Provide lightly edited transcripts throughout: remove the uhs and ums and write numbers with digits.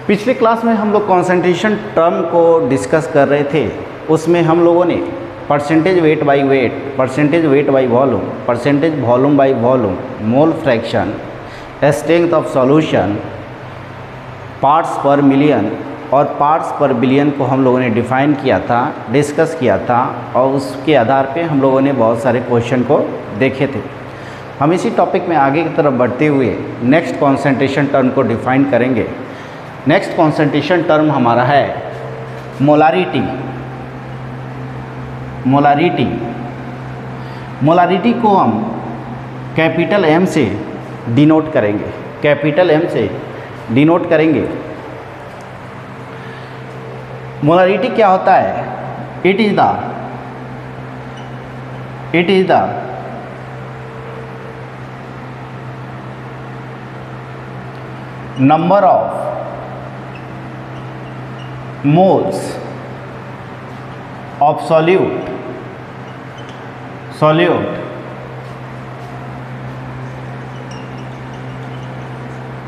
पिछले क्लास में हम लोग कॉन्सेंट्रेशन टर्म को डिस्कस कर रहे थे। उसमें हम लोगों ने percentage weight by wait, percentage weight by volume, percentage volume by volume, mole fraction, strength of solution, parts पर मिलियन और पार्ट्स पर बिलियन को हम लोगों ने डिफ़ाइन किया था, डिस्कस किया था और उसके आधार पे हम लोगों ने बहुत सारे क्वेश्चन को देखे थे। हम इसी टॉपिक में आगे की तरफ बढ़ते हुए नेक्स्ट कॉन्सेंट्रेशन टर्म को डिफ़ाइन करेंगे। नेक्स्ट कॉन्सेंट्रेशन टर्म हमारा है मोलारिटी। मोलारिटी मोलारिटी को हम कैपिटल एम से डिनोट करेंगे, कैपिटल एम से डिनोट करेंगे। मोलारिटी क्या होता है? It is the number of moles of solute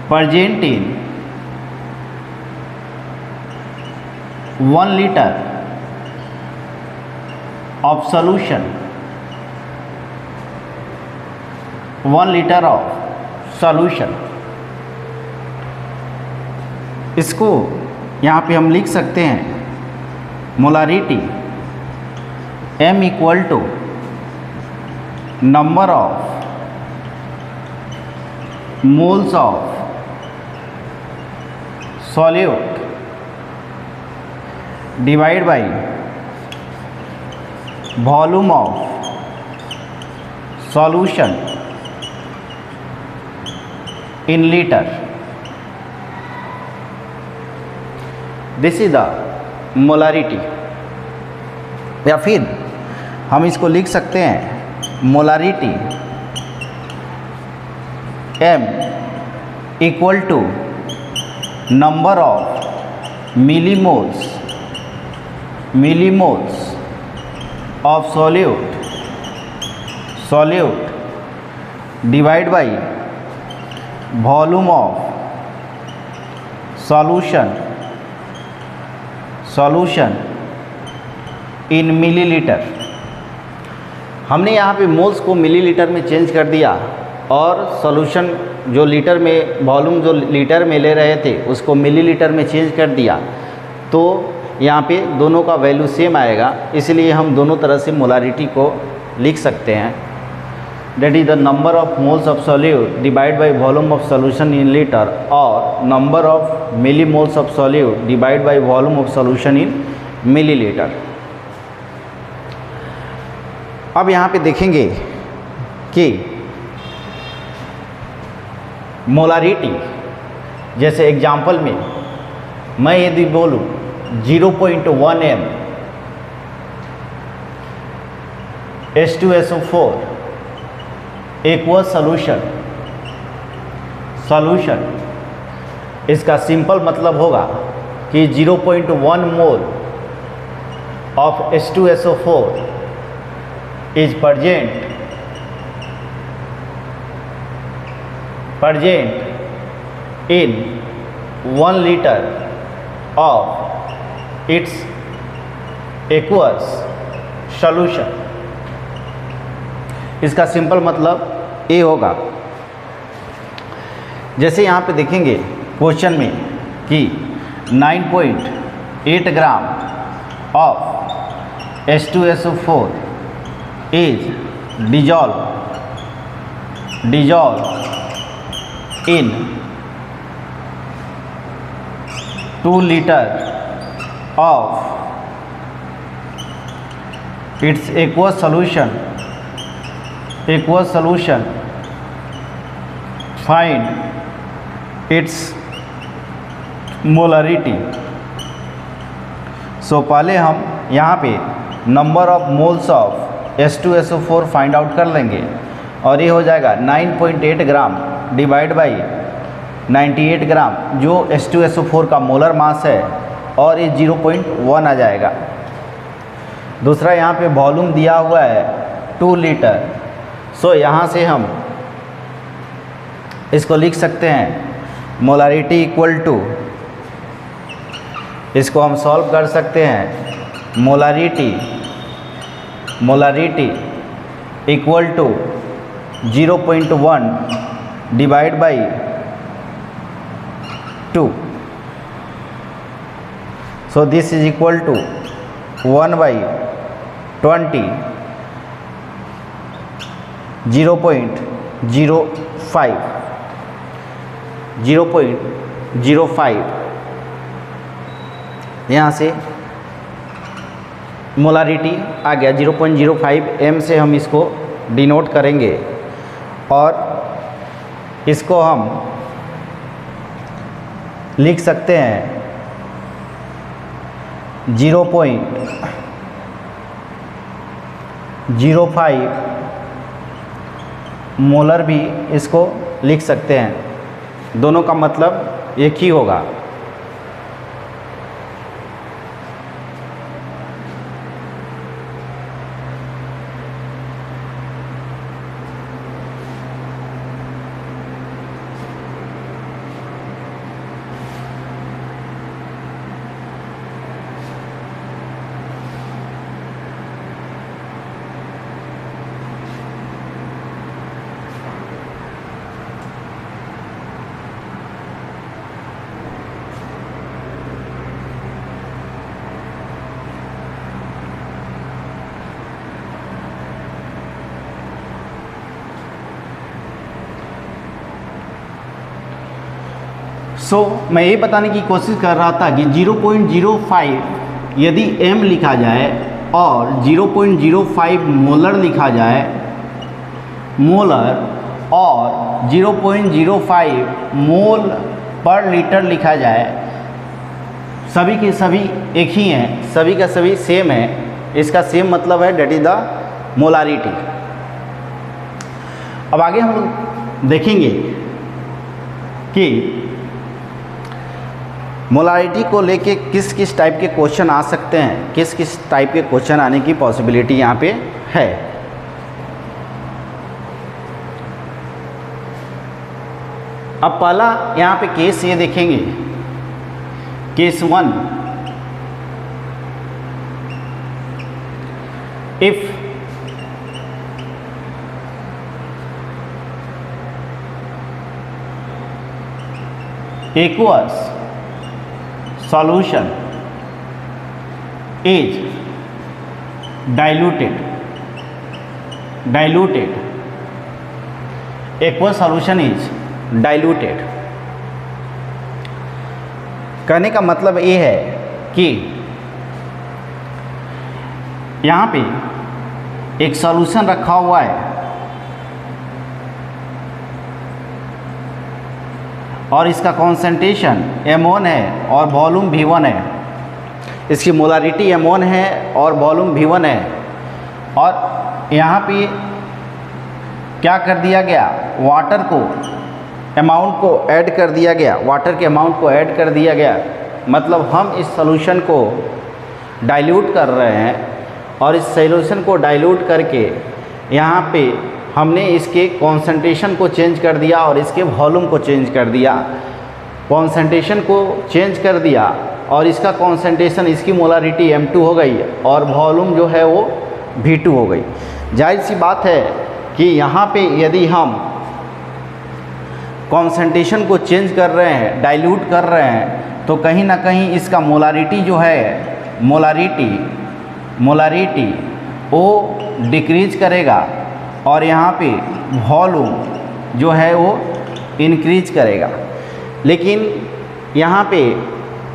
present in 1 liter of solution, 1 liter of solution। इसको यहाँ पे हम लिख सकते हैं molarity M equal to number of moles of solute divide by volume of solution in litre. This is the molarity. या फिर हम इसको लिख सकते हैं molarity M equal to number of millimoles of solute divide by volume of solution in millilitre. हमने यहाँ पे मोल्स को मिलीलीटर में चेंज कर दिया और सॉल्यूशन जो लीटर में, वॉल्यूम जो लीटर में ले रहे थे उसको मिलीलीटर में चेंज कर दिया, तो यहाँ पे दोनों का वैल्यू सेम आएगा। इसलिए हम दोनों तरह से मोलारिटी को लिख सकते हैं। That is the number of moles of solute divide by volume of solution in litre और number of millimoles of solute divide by volume of solution in millilitre. अब यहाँ पे देखेंगे कि मोलारिटी, जैसे एग्जाम्पल में मैं यदि बोलूँ 0.1 m H2SO4 एक्वस सॉल्यूशन, इसका सिंपल मतलब होगा कि 0.1 mole of H2SO4 is present in 1 liter of its aqueous solution। इसका सिंपल मतलब ये होगा, जैसे यहाँ पे देखेंगे क्वेश्चन में कि 9.8 gram of H2SO4 is dissolved in 2 liter of its aqueous solution, find its molarity। सो पहले हम यहाँ पे number of moles of H2SO4 find out कर लेंगे और ये हो जाएगा 9.8 ग्राम डिवाइड बाई 98 ग्राम, जो H2SO4 का मोलर मास है, और ये 0.1 आ जाएगा। दूसरा यहाँ पे वॉल्यूम दिया हुआ है 2 लीटर। सो यहाँ से हम इसको लिख सकते हैं मोलारिटी इक्वल टू इसको हम सॉल्व कर सकते हैं। Molarity equal to 0.1 divide by 2, so this is equal to 1/20, 0.05 यहाँ से मोलारिटी आ गया 0.05 m से हम इसको डिनोट करेंगे और इसको हम लिख सकते हैं 0.05 मोलर भी इसको लिख सकते हैं, दोनों का मतलब एक ही होगा। मैं ये बताने की कोशिश कर रहा था कि 0.05 यदि m लिखा जाए और 0.05 मोलर लिखा जाए, और 0.05 मोल पर लीटर लिखा जाए, सभी के सभी एक ही हैं, सभी का सभी सेम है, इसका सेम मतलब है, डेट इज द मोलारिटी। अब आगे हम लोग देखेंगे कि मोलारिटी को लेके किस किस टाइप के क्वेश्चन आ सकते हैं, किस किस टाइप के क्वेश्चन आने की पॉसिबिलिटी यहाँ पे है। अब पहला यहाँ पे केस ये देखेंगे, case 1, if aqueous solution is diluted, aqueous solution is diluted। कहने का मतलब ये है कि यहाँ पे एक सॉल्यूशन रखा हुआ है और इसका कॉन्सेंट्रेशन m1 है और वॉल्यूम v1 है, इसकी मोलारिटी m1 है और वॉल्यूम v1 है, और यहाँ पे क्या कर दिया गया, वाटर को अमाउंट को ऐड कर दिया गया, वाटर के अमाउंट को ऐड कर दिया गया, मतलब हम इस सॉल्यूशन को डाइल्यूट कर रहे हैं और इस सॉल्यूशन को डाइल्यूट करके यहाँ पे हमने इसके कॉन्सेंट्रेशन को चेंज कर दिया और इसके वॉल्यूम को चेंज कर दिया। कॉन्सेंट्रेशन को चेंज कर दिया और इसका कॉन्सेंट्रेशन, इसकी मोलारिटी m2 हो गई और वॉल्यूम जो है वो v2 हो गई। जाहिर सी बात है कि यहाँ पे यदि हम कॉन्सेंट्रेशन को चेंज कर रहे हैं, डाइल्यूट कर रहे हैं, तो कहीं ना कहीं इसका मोलारिटी जो है, मोलारिटी वो डिक्रीज करेगा और यहाँ पे वॉल्यूम जो है वो इंक्रीज करेगा। लेकिन यहाँ पे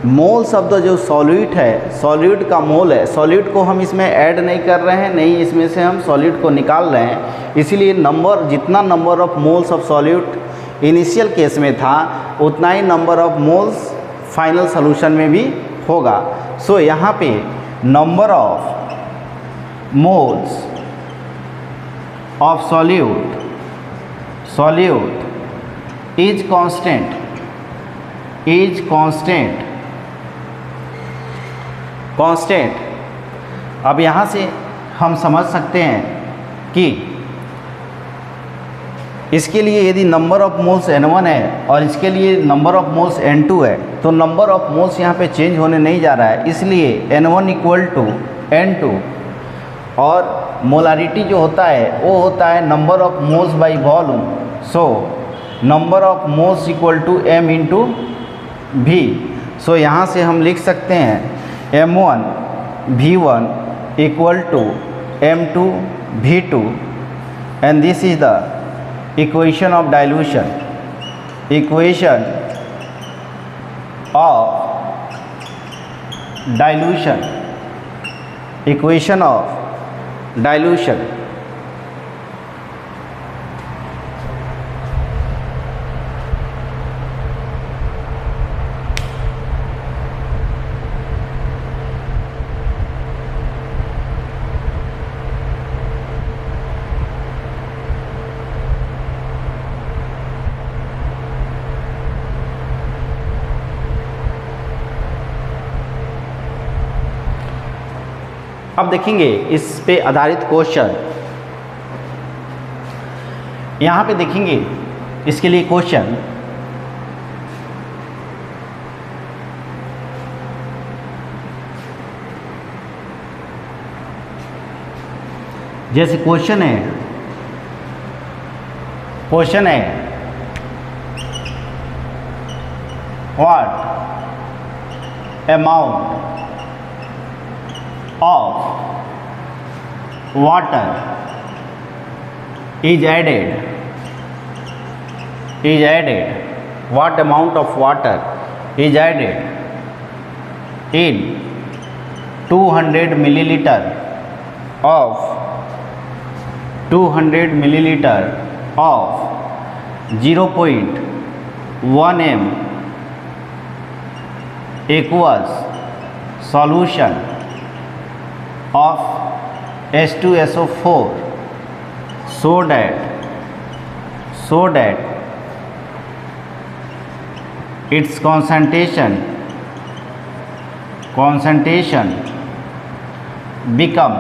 मोल शब्द जो सॉल्यूट है, सॉल्यूट का मोल है, सॉल्यूट को हम इसमें ऐड नहीं कर रहे हैं, नहीं इसमें से हम सॉल्यूट को निकाल रहे हैं, इसीलिए नंबर, जितना number of moles of solute initial case में था उतना ही number of moles final solution में भी होगा। सो यहाँ पे number of moles of solute is constant, अब यहाँ से हम समझ सकते हैं कि इसके लिए यदि नंबर ऑफ मोल्स N1 है और इसके लिए नंबर ऑफ मोल्स N2 है, तो नंबर ऑफ मोल्स यहाँ पे चेंज होने नहीं जा रहा है, इसलिए N1 इक्वल टू N2 और मोलारिटी जो होता है वो होता है number of moles by volume. So number of moles equal to M into V। So यहाँ से हम लिख सकते हैं M1 V1 equal to M2 V2 and this is the equation of dilution, equation of dilution, equation of dilution। अब देखेंगे इस पे आधारित क्वेश्चन। यहाँ पे देखेंगे इसके लिए क्वेश्चन। जैसे क्वेश्चन है what amount of water is added, what amount of water is added in 200 milliliter of 0.1 m aqueous solution of H2SO4 so that its concentration become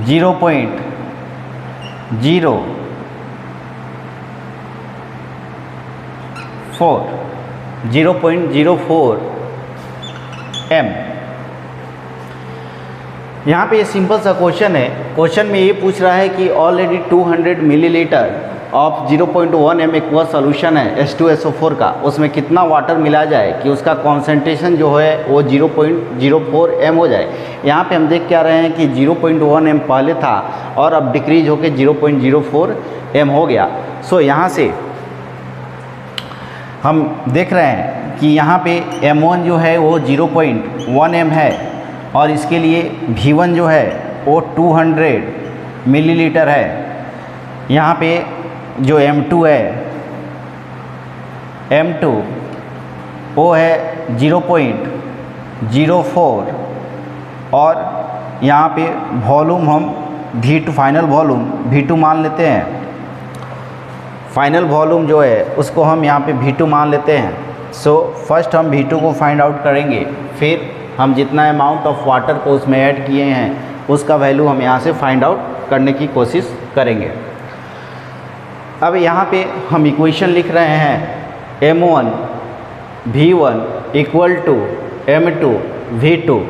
0.04 m। यहाँ पे ये सिंपल सा क्वेश्चन है। क्वेश्चन में ये पूछ रहा है कि already 200 millilitre of 0.1 m aqua solution है H2SO4 का, उसमें कितना वाटर मिला जाए कि उसका कॉन्सेंट्रेशन जो है वो 0.04 m हो जाए। यहाँ पे हम देख क्या रहे हैं कि 0.1 m पहले था और अब डिक्रीज होकर 0.04 m हो गया। सो यहाँ से हम देख रहे हैं कि यहाँ पे M1 जो है वो 0.1 m है और इसके लिए V1 जो है वो 200 मिलीलीटर है। यहाँ पे जो M2 है, M2 वो है 0.04 और यहाँ पे वॉल्यूम हम V2 फाइनल वॉल्यूम V2 मान लेते हैं। फाइनल वॉल्यूम जो है उसको हम यहाँ पे V2 मान लेते हैं। सो फर्स्ट हम V2 को फाइंड आउट करेंगे, फिर हम जितना अमाउंट ऑफ वाटर को उसमें ऐड किए हैं उसका वैल्यू हम यहाँ से फाइंड आउट करने की कोशिश करेंगे। अब यहाँ पे हम इक्वेशन लिख रहे हैं M1 V1 equal to M2 V2।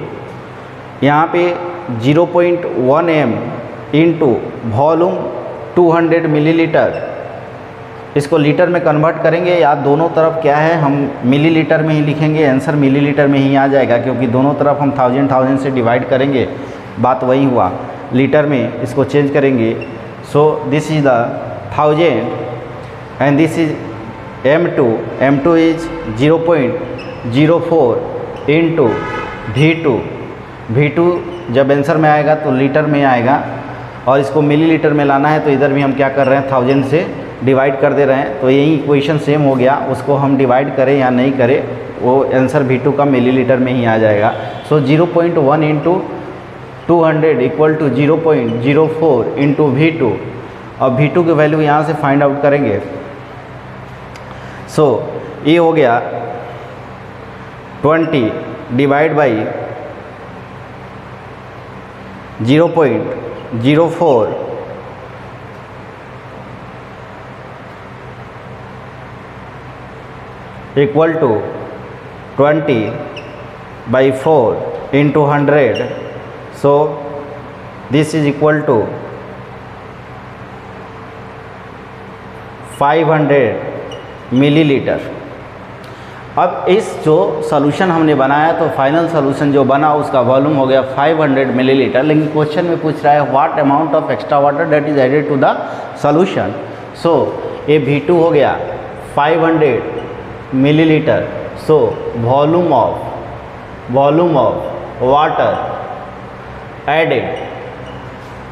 यहाँ पे 0.1 m इंटू वॉल्यूम 200 मिलीलीटर, इसको लीटर में कन्वर्ट करेंगे या दोनों तरफ क्या है हम मिलीलीटर में ही लिखेंगे, आंसर मिलीलीटर में ही आ जाएगा क्योंकि दोनों तरफ हम 1000 से डिवाइड करेंगे, बात वही हुआ। लीटर में इसको चेंज करेंगे। So this is the 1000 and this is M2 is 0.04 into V2 जब आंसर में आएगा तो लीटर में आएगा और इसको मिलीलीटर में लाना है तो इधर भी हम क्या कर रहे हैं 1000 से डिवाइड कर दे रहे हैं। तो यही इक्वेशन सेम हो गया, उसको हम डिवाइड करें या नहीं करें वो आंसर V2 का मिलीलीटर में ही आ जाएगा। So 0.1 into 200 equal to 0.04 into V2 और V2 की वैल्यू यहाँ से फाइंड आउट करेंगे। सो ये हो गया 20 divide by 0.04 0.04 equal to 20/4 into 100, so this is equal to 500 millilitre. अब इस जो सॉल्यूशन हमने बनाया तो फाइनल सॉल्यूशन जो बना उसका वॉल्यूम हो गया 500 मिलीलीटर, लेकिन क्वेश्चन में पूछ रहा है what amount of extra water that is added to the solution. So ये V2 हो गया 500 millilitre, so volume of water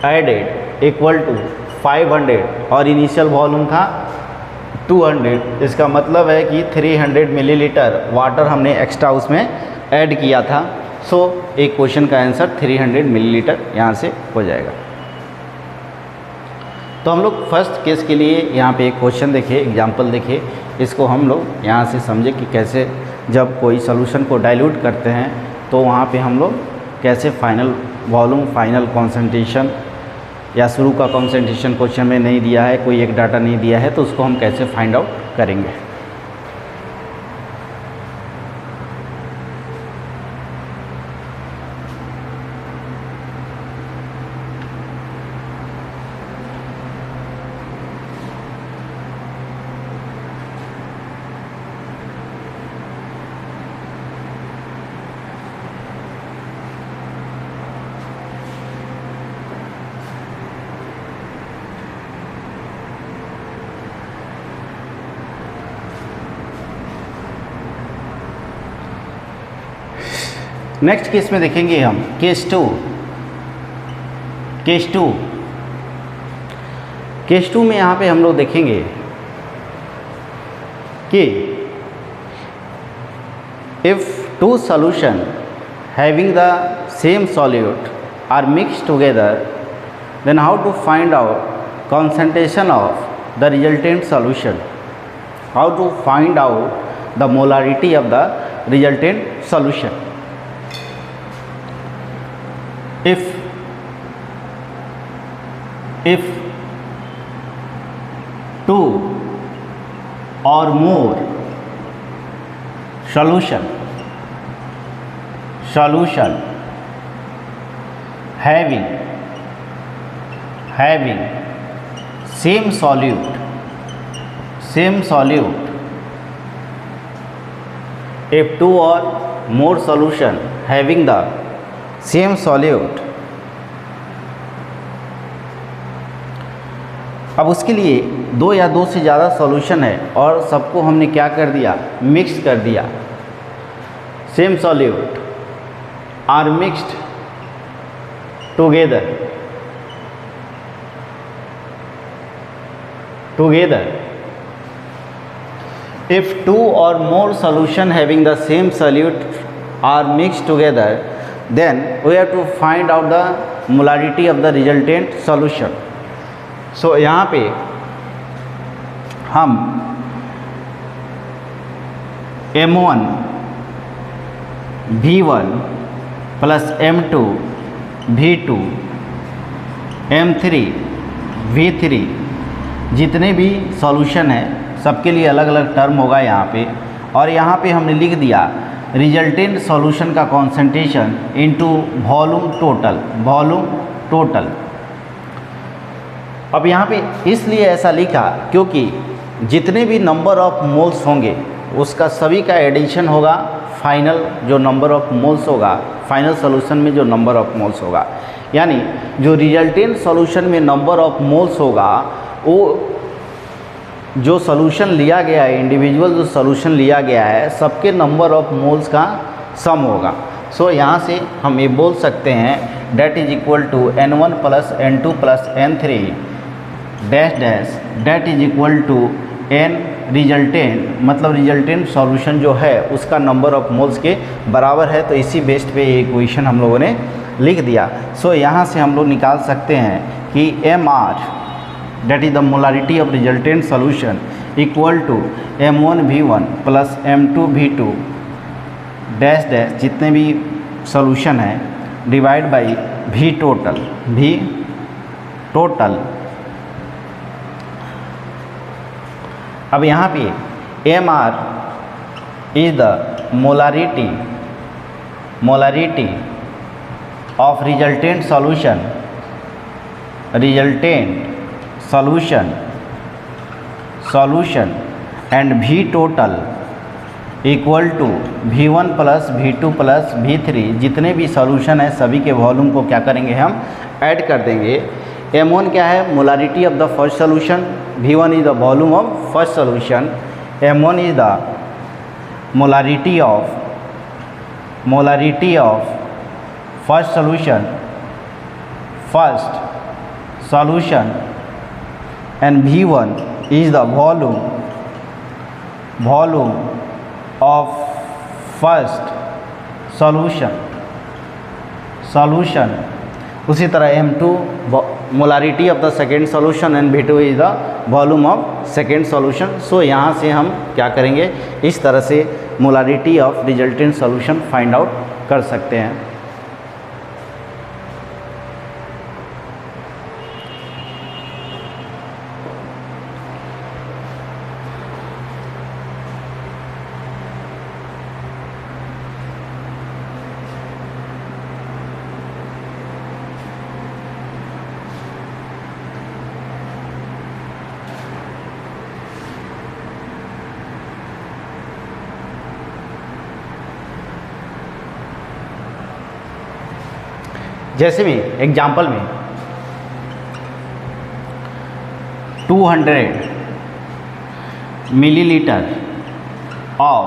added equal to 500 और इनिशियल वॉल्यूम था 200, इसका मतलब है कि 300 मिलीलीटर वाटर हमने एक्स्ट्रा उसमें ऐड किया था। सो एक क्वेश्चन का आंसर 300 मिलीलीटर यहाँ से हो जाएगा। तो हम लोग फर्स्ट केस के लिए यहाँ पे एक क्वेश्चन देखे, एग्जांपल देखे, इसको हम लोग यहाँ से समझे कि कैसे जब कोई सॉल्यूशन को डाइल्यूट करते हैं तो वहाँ पे हम लोग कैसे फाइनल वॉल्यूम, फाइनल कॉन्सेंट्रेशन या शुरू का कॉन्सेंट्रेशन क्वेश्चन में नहीं दिया है, कोई एक डाटा नहीं दिया है, तो उसको हम कैसे फाइंड आउट करेंगे। नेक्स्ट केस में देखेंगे हम केस टू में यहाँ पे हम लोग देखेंगे कि if two solution having the same solute are mixed together then how to find out concentration of the resultant solution, how to find out the molarity of the resultant solution. If two or more solution having same solute, if two or more solution having the same solute, अब उसके लिए दो या दो से ज़्यादा solution है और सबको हमने क्या कर दिया, मिक्स कर दिया। Same solute are mixed together if two or more solution having the same solute are mixed together then we have to find out the molarity of the resultant solution. So यहाँ पे हम M1 V1 plus M2 V2 M3 V3 जितने भी solution है सबके लिए अलग अलग टर्म होगा यहाँ पे, और यहाँ पे हमने लिख दिया रिजल्टेंट सॉल्यूशन का कॉन्सेंट्रेशन इनटू वॉल्यूम टोटल। अब यहाँ पे इसलिए ऐसा लिखा क्योंकि जितने भी नंबर ऑफ मोल्स होंगे उसका सभी का एडिशन होगा, फाइनल जो नंबर ऑफ मोल्स होगा, फाइनल सॉल्यूशन में जो नंबर ऑफ मोल्स होगा, यानी जो रिजल्टेंट सॉल्यूशन में नंबर ऑफ मोल्स होगा वो जो सॉल्यूशन लिया गया है, इंडिविजुअल जो सॉल्यूशन लिया गया है सबके नंबर ऑफ मोल्स का सम होगा। सो यहाँ से हम ये बोल सकते हैं that is equal to N1 plus N2 plus N3 dash dash that is equal to N resultant, मतलब रिजल्टेंट सॉल्यूशन जो है उसका नंबर ऑफ मोल्स के बराबर है। तो इसी बेस्ड पे ये इक्वेशन हम लोगों ने लिख दिया। सो यहाँ से हम लोग निकाल सकते हैं कि MR that is the molarity of resultant solution equal to M1 V1 plus M2 V2 dash dash जितने भी सॉल्यूशन है डिवाइड बाई V टोटल। अब यहाँ पे MR is the molarity of resultant solution and V total equal to V1 plus V2 plus V3, जितने भी solution है सभी के वॉल्यूम को क्या करेंगे हम ऐड कर देंगे। M1 क्या है, molarity of the first solution, V1 is the volume of first solution, M1 is the molarity of first solution and V1 is the volume of first solution. उसी तरह M2 molarity of the second solution and V2 is the volume of second solution. So यहाँ से हम क्या करेंगे, इस तरह से molarity of resultant solution find out कर सकते हैं। जैसे भी एग्जाम्पल में 200 millilitre of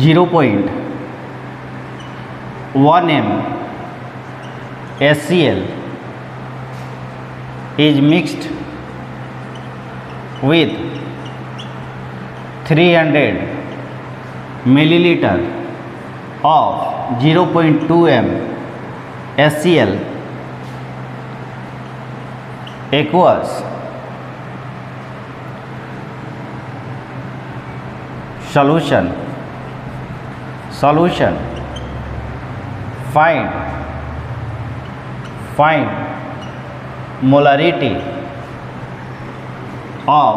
0.1 m HCl is mixed with 300 milliliter of 0.2 m HCl aqueous solution find molarity of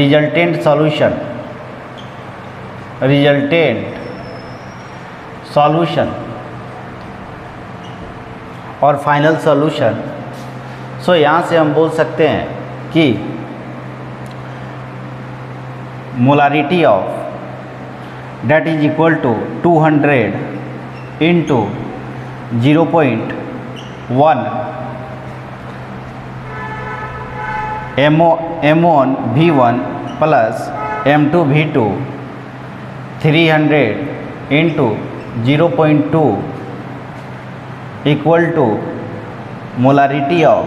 resultant solution और फाइनल सॉल्यूशन। सो यहाँ से हम बोल सकते हैं कि molarity of that is equal to 200 into 0.1 M1 V1 plus M2 V2 300 into 0.2 equal to molarity of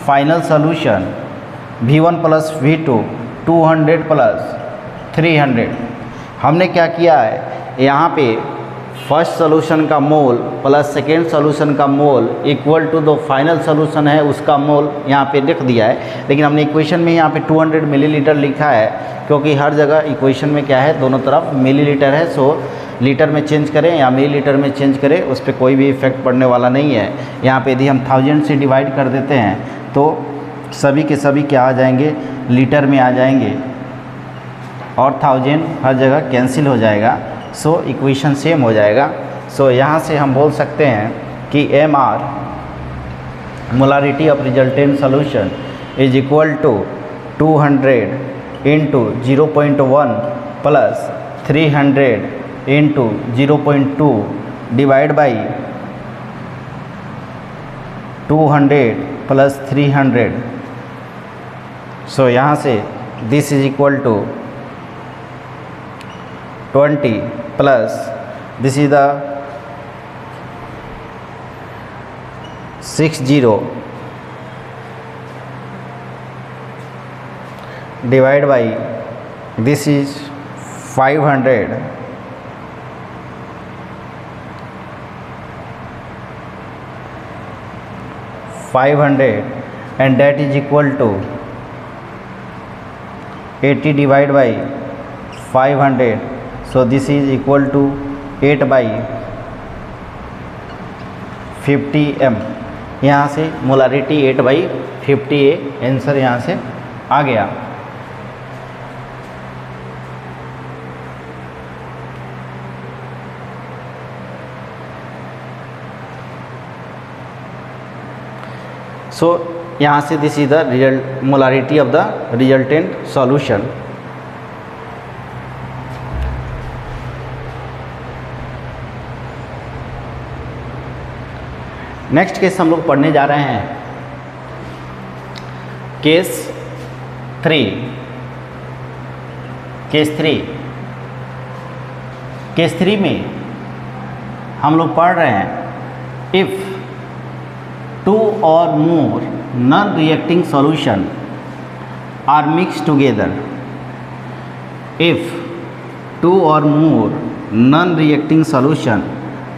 final solution V1 plus V2 200 plus 300। हमने क्या किया है, यहाँ पे फर्स्ट सोल्यूशन का मोल प्लस सेकेंड सोल्यूशन का mole equal to the final solution है उसका मोल यहाँ पे लिख दिया है। लेकिन हमने इक्वेशन में यहाँ पे 200 मिलीलीटर लिखा है क्योंकि हर जगह इक्वेशन में क्या है, दोनों तरफ मिलीलीटर है। सो लीटर में चेंज करें या मिलीलीटर में चेंज करें उस पर कोई भी इफेक्ट पड़ने वाला नहीं है। यहाँ पे यदि हम 1000 से डिवाइड कर देते हैं तो सभी के सभी क्या आ जाएंगे, लीटर में आ जाएंगे और 1000 हर जगह कैंसिल हो जाएगा। सो इक्वेशन सेम हो जाएगा। सो यहाँ से हम बोल सकते हैं कि MR molarity of resultant solution is equal to 200 into 0.1 plus 300 into 0.2 divide by 200 plus 300। So यहाँ से this is equal to 20 plus this is the 60 divide by this is 500 and that is equal to 80 divided by 500। So this is equal to 8 by 50 m। यहाँ से molarity 8/50A answer यहाँ से आ गया। सो यहाँ से this is the result molarity of the resultant solution. Next case हम लोग पढ़ने जा रहे हैं, केस 3। केस 3 में हम लोग पढ़ रहे हैं if 2 or more non-reacting solution are mixed together. If 2 or more non-reacting solution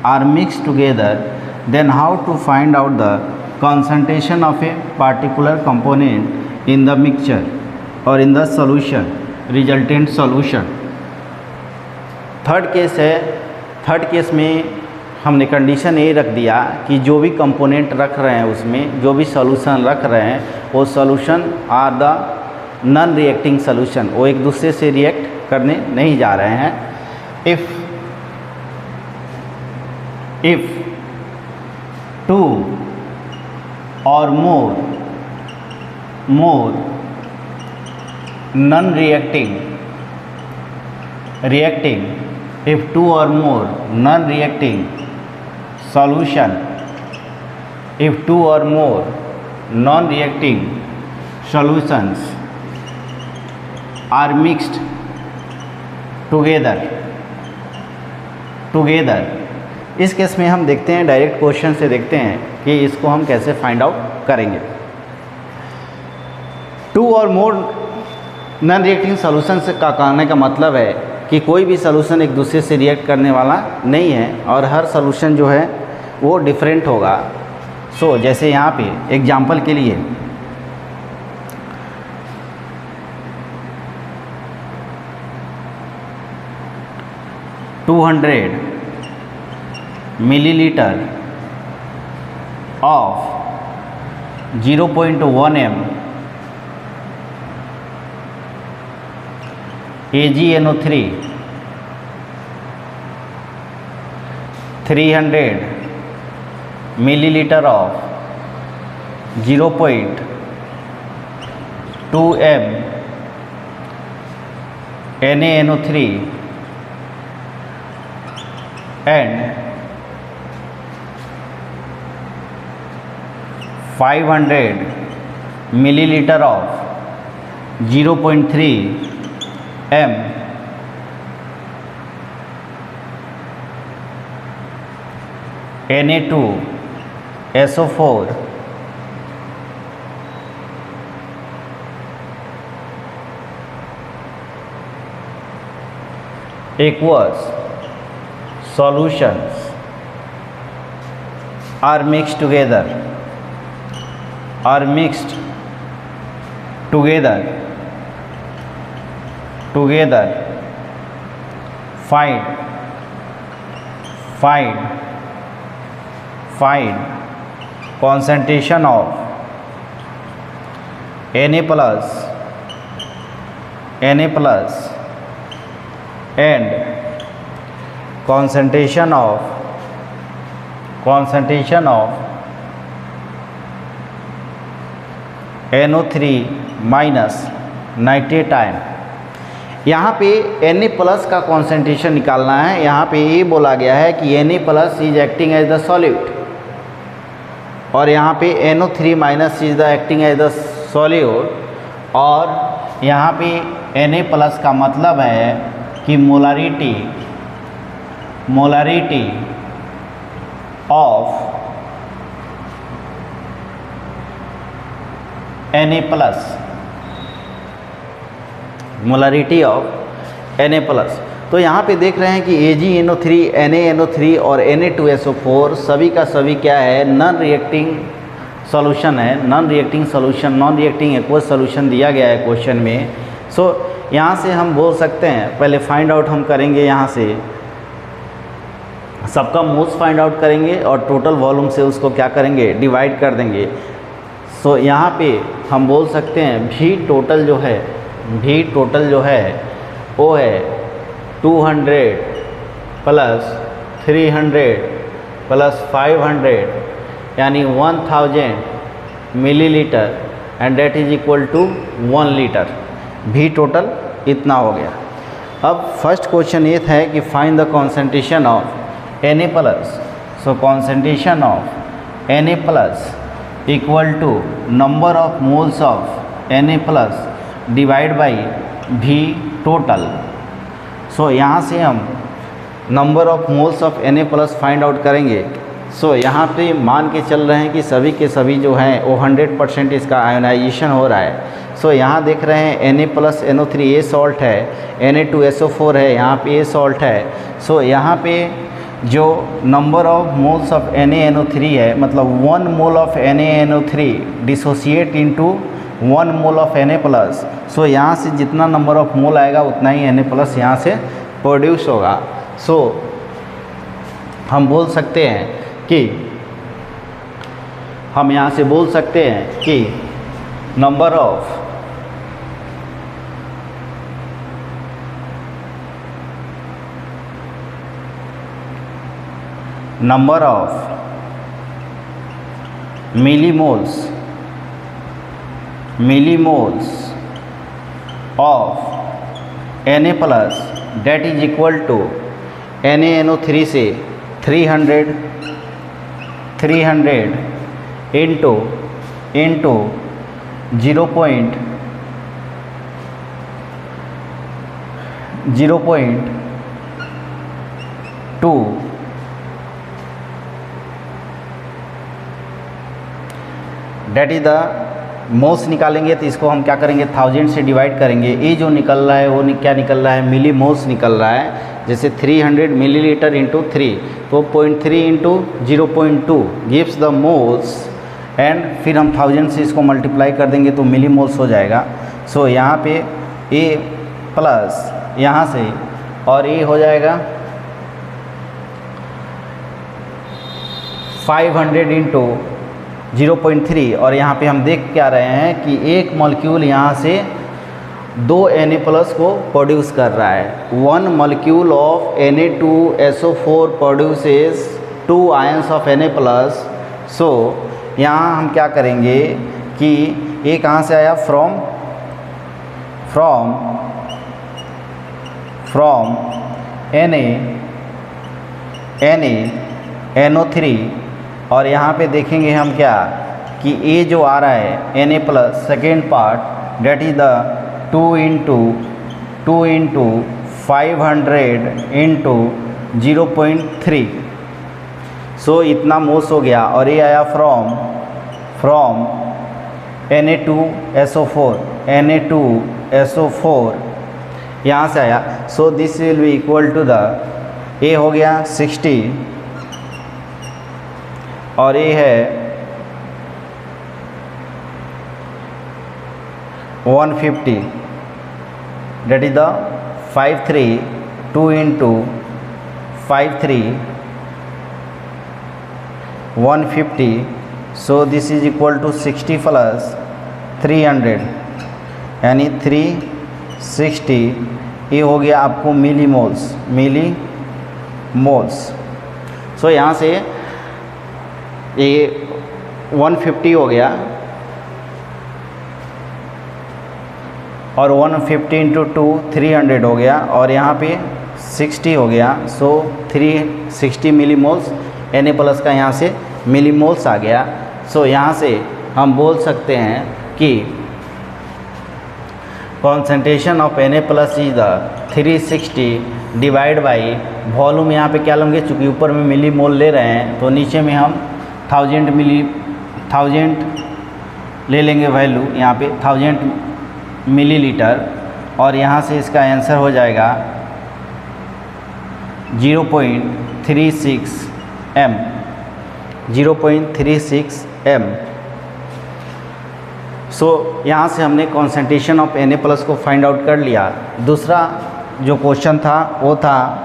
are mixed together, then how to find out the concentration of a particular component in the mixture or in the solution, resultant solution. Third case है। Third case में हमने condition ये रख दिया कि जो भी component रख रहे हैं उसमें जो भी सॉल्यूशन रख रहे हैं वो solution are the non reacting solution, वो एक दूसरे से रिएक्ट करने नहीं जा रहे हैं। If 2 or more non reacting if 2 or more non reacting solution, if 2 or more non reacting solutions are mixed together, इस केस में हम देखते हैं, डायरेक्ट क्वेश्चन से देखते हैं कि इसको हम कैसे फाइंड आउट करेंगे। 2 और मोर नॉन रिएक्टिंग सॉल्यूशन से का कहने का मतलब है कि कोई भी सॉल्यूशन एक दूसरे से रिएक्ट करने वाला नहीं है और हर सॉल्यूशन जो है वो डिफरेंट होगा। सो जैसे यहाँ पे एग्जांपल के लिए millilitre of 0.1 m AgNO3, 300 milliliter of 0.2 m NaNO3 and 500 milliliter of 0.3 m Na2SO4 aqueous solutions are mixed together, find concentration of Na plus and concentration of NO3 minus nitrate ion. यहाँ पे Na plus का concentration निकालना है। यहाँ पे ये बोला गया है कि Na plus is acting as the solute और यहाँ पे NO3 minus is the acting as the solute और यहाँ पे Na प्लस का मतलब है कि molarity of Na plus, molarity of Na plus. तो यहाँ पे देख रहे हैं कि AgNO3, NaNO3 और Na2SO4 सभी का सभी क्या है, नॉन रिएक्टिंग सॉल्यूशन है। नॉन रिएक्टिंग एक्वस सॉल्यूशन दिया गया है क्वेश्चन में। सो यहाँ से हम बोल सकते हैं, पहले फाइंड आउट हम करेंगे यहाँ से सबका मोल्स फाइंड आउट करेंगे और टोटल वॉल्यूम से उसको क्या करेंगे, डिवाइड कर देंगे। सो यहाँ पे हम बोल सकते हैं भी टोटल जो है वो है 200 प्लस 300 प्लस 500 यानी 1000 millilitre and that is equal to 1 litre. भी टोटल इतना हो गया। अब फर्स्ट क्वेश्चन ये था कि find the concentration of Na plus. So concentration of Na plus equal to number of moles of Na plus divide by V total. So यहाँ से हम number of moles of Na plus find out करेंगे। So यहाँ पे मान के चल रहे हैं कि सभी के सभी जो हैं वो 100% इसका आयोनाइजेशन हो रहा है। सो यहाँ देख रहे हैं Na प्लस NO3 ये सॉल्ट है, Na2SO4 है, यहाँ पे ये सॉल्ट है। सो यहाँ पे जो number of moles of NaNO3 है, मतलब 1 mole of NaNO3 dissociate into 1 mole of Na plus. So यहाँ से जितना नंबर ऑफ मोल आएगा उतना ही Na प्लस यहाँ से प्रोड्यूस होगा। सो हम बोल सकते हैं कि हम यहाँ से बोल सकते हैं कि number of millimoles of Na plus that is equal to NaNO3 से 300 into 0.2 that is the moles निकालेंगे तो इसको हम क्या करेंगे 1000 से डिवाइड करेंगे। ये जो निकल रहा है वो क्या निकल रहा है, मिली मोल्स निकल रहा है। जैसे 300 मिलीलीटर इंटू 3 तो 0.3 into 0.2 gives the moles and फिर हम 1000 से इसको मल्टीप्लाई कर देंगे तो मिली मोल्स हो जाएगा। सो यहाँ पे ए प्लस यहाँ से और ये हो जाएगा 500 इंटू 0.3 और यहाँ पे हम देख क्या रहे हैं कि एक मॉलिक्यूल यहाँ से 2 Na प्लस को प्रोड्यूस कर रहा है। 1 molecule of Na2SO4 produces 2 ions of Na plus. So यहाँ हम क्या करेंगे कि ये कहाँ से आया, फ्रॉम NaNO3 और यहाँ पे देखेंगे हम क्या कि ये जो आ रहा है Na plus second part that is the 2 into 500 into 0.3। So इतना मोल्स हो गया और ये आया फ्रॉम Na2SO4 यहाँ से आया। So this will be equal to the ए हो गया 60 और ये है 150 that is the 53 2 into 53 150। So this is equal to 60 plus 300 यानी 360। ये हो गया आपको मिली मोल्स। सो यहाँ से ये 150 हो गया और 150 इंटू 2 300 हो गया और यहाँ पे 60 हो गया। सो 360 मिलीमोल्स Na प्लस का यहाँ से मिलीमोल्स आ गया। सो यहाँ से हम बोल सकते हैं कि concentration of Na plus is the 360 divide by volume. यहाँ पे क्या लेंगे, चूँकि ऊपर में मिली मोल ले रहे हैं तो नीचे में हम 1000 ले लेंगे वैल्यू यहाँ पे 1000 मिलीलीटर और यहाँ से इसका आंसर हो जाएगा 0.36 m। सो यहाँ से हमने कॉन्सेंट्रेशन ऑफ Na प्लस को फाइंड आउट कर लिया। दूसरा जो क्वेश्चन था वो था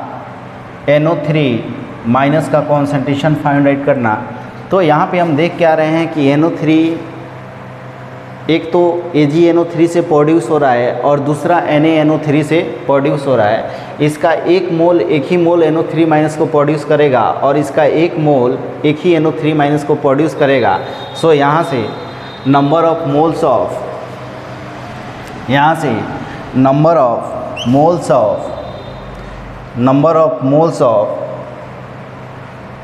NO3 माइनस का कॉन्सेंट्रेशन फाइंड आउट करना। तो यहाँ पे हम देख के आ रहे हैं कि NO3 एक तो AgNO3 से प्रोड्यूस हो रहा है और दूसरा NaNO3 से प्रोड्यूस हो रहा है। इसका एक मोल एक ही मोल NO3 माइनस को प्रोड्यूस करेगा और इसका एक मोल एक ही NO3 माइनस को प्रोड्यूस करेगा। सो यहाँ से number of moles of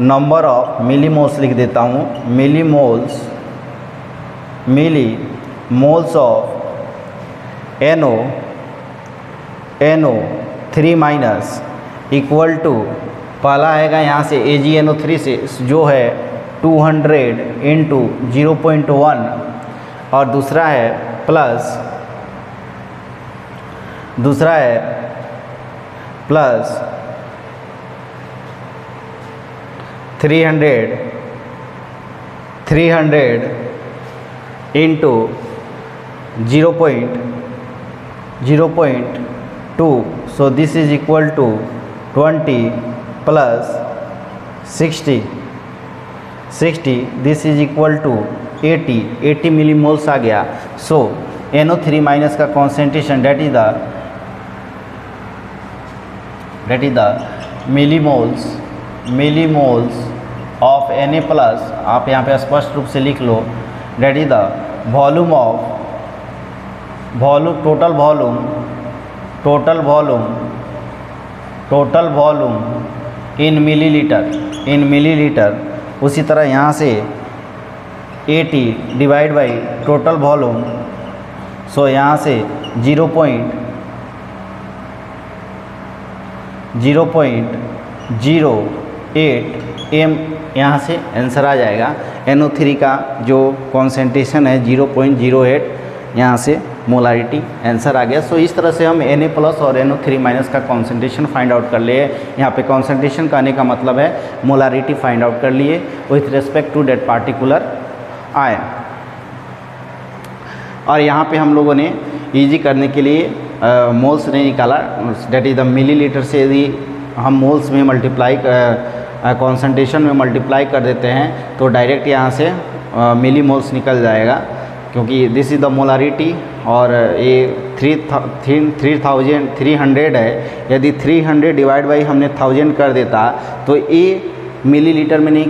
number of millimoles लिख देता हूँ, millimoles of NO3 minus equal to, पहला आएगा यहाँ से AgNO3 से जो है 200 इंटू 0.1 और दूसरा है 300 into 0.2, so this is equal to 20 plus 60, this is equal to 80 millimoles आ गया। सो NO3 माइनस का concentration that is the millimoles of Na plus, आप यहाँ पे स्पष्ट रूप से लिख लो, that is the total volume in millilitre. उसी तरह यहाँ से 80 divide by total volume, so यहाँ से 0.08 m यहाँ से आंसर आ जाएगा। NO3 का जो कॉन्सेंट्रेशन है 0.08 यहाँ से मोलारिटी आंसर आ गया। सो इस तरह से हम Na प्लस और NO3 माइनस का कॉन्सेंट्रेशन फाइंड आउट कर लिए। यहाँ पे कॉन्सेंट्रेशन कहने का मतलब है मोलारिटी फाइंड आउट कर लिए with respect to that particular ion. और यहाँ पे हम लोगों ने इजी करने के लिए मोल्स नहीं निकाला, डेट इज़ द मिलीलीटर से यदि हम मोल्स में मल्टीप्लाई कॉन्सेंट्रेशन में मल्टीप्लाई कर देते हैं तो डायरेक्ट यहाँ से मिलीमोल्स निकल जाएगा, क्योंकि दिस इज़ द मोलारिटी और ये 300 है। यदि 300 डिवाइड बाई हमने 1000 कर देता तो ये मिलीलीटर में नहीं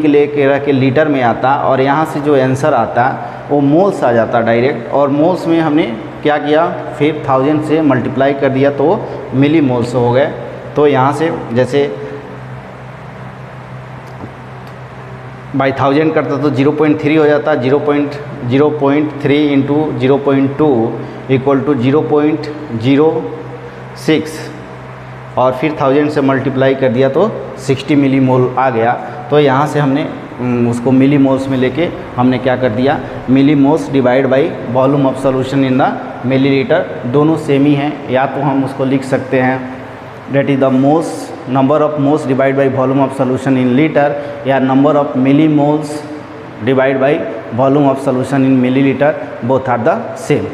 के लीटर में आता और यहाँ से जो आंसर आता वो मोल्स आ जाता डायरेक्ट। और मोल्स में हमने क्या किया, फिर 1000 से मल्टीप्लाई कर दिया तो मिली मोल्स हो गए। तो यहाँ से जैसे बाई 1000 करता तो 0.3 हो जाता, 0.3 इंटू 0.2 इक्वल टू 0.06 और फिर 1000 से मल्टीप्लाई कर दिया तो 60 मिली मोल आ गया। तो यहाँ से हमने उसको मिली मोल्स में लेके हमने क्या कर दिया, millimoles divide by volume of solution in the millilitre, दोनों सेम ही हैं। या तो हम उसको लिख सकते हैं that is the moles number of moles divide by volume of solution in litre, या number of millimoles divide by volume of solution in millilitre, both are the same.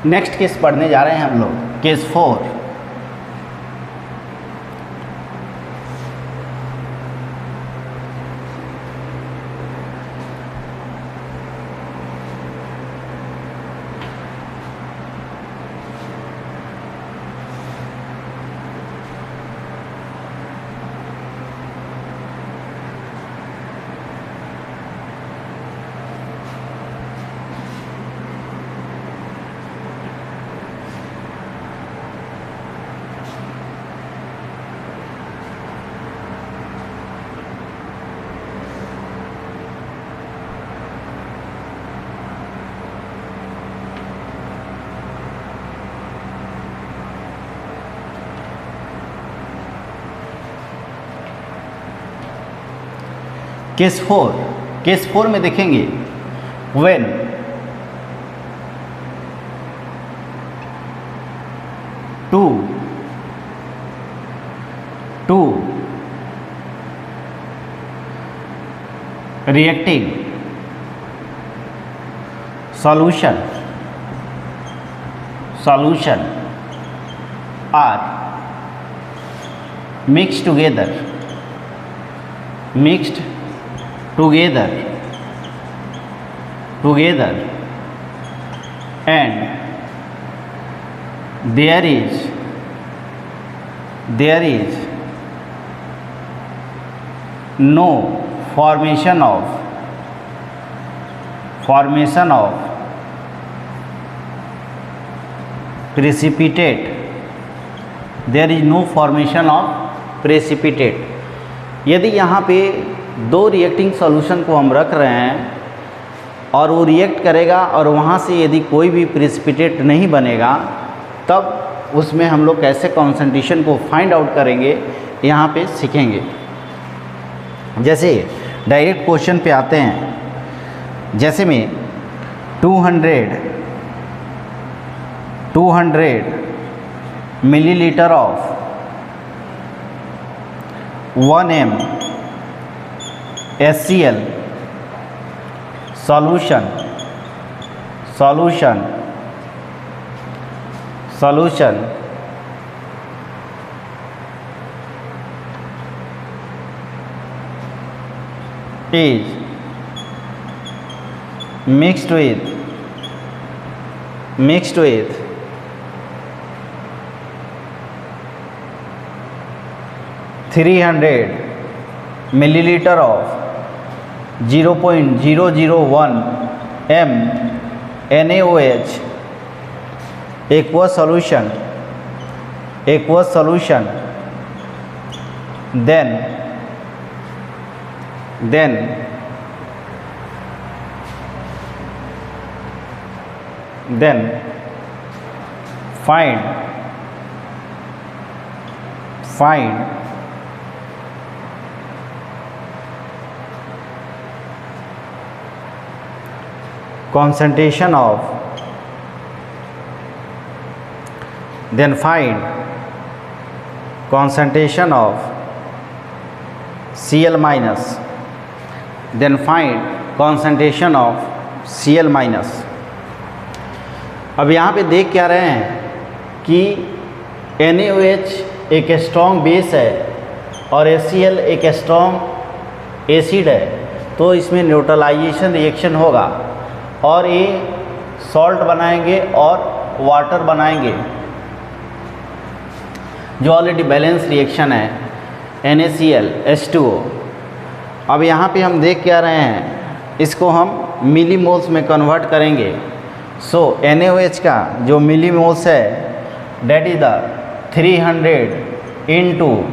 Next case पढ़ने जा रहे हैं हम लोग, case 4। Case 4 में देखेंगे when two reacting solution are mixed together and there is no formation of precipitate. There is no formation of precipitate. यदि यहाँ पे दो रिएक्टिंग सॉल्यूशन को हम रख रहे हैं और वो रिएक्ट करेगा और वहाँ से यदि कोई भी प्रेसिपिटेट नहीं बनेगा, तब उसमें हम लोग कैसे कॉन्सेंट्रेशन को फाइंड आउट करेंगे यहाँ पे सीखेंगे। जैसे डायरेक्ट क्वेश्चन पे आते हैं, जैसे में 200 millilitre of 1 m HCl solution is mixed with 300 milliliter of 0.001 m NaOH aqueous solution, then find concentration of Cl minus, Cl minus। अब यहाँ पे देख क्या रहे हैं कि NaOH एक स्ट्रॉन्ग बेस है और HCl एक स्ट्रॉन्ग एसिड है, तो इसमें न्यूट्रलाइजेशन रिएक्शन होगा और ये सॉल्ट बनाएंगे और वाटर बनाएंगे, जो ऑलरेडी बैलेंस रिएक्शन है NaCl H2O। अब यहाँ पे हम देख क्या रहे हैं, इसको हम मिलीमोल्स में कन्वर्ट करेंगे। सो NaOH का जो मिलीमोल्स है डेट इज द 300 इंटू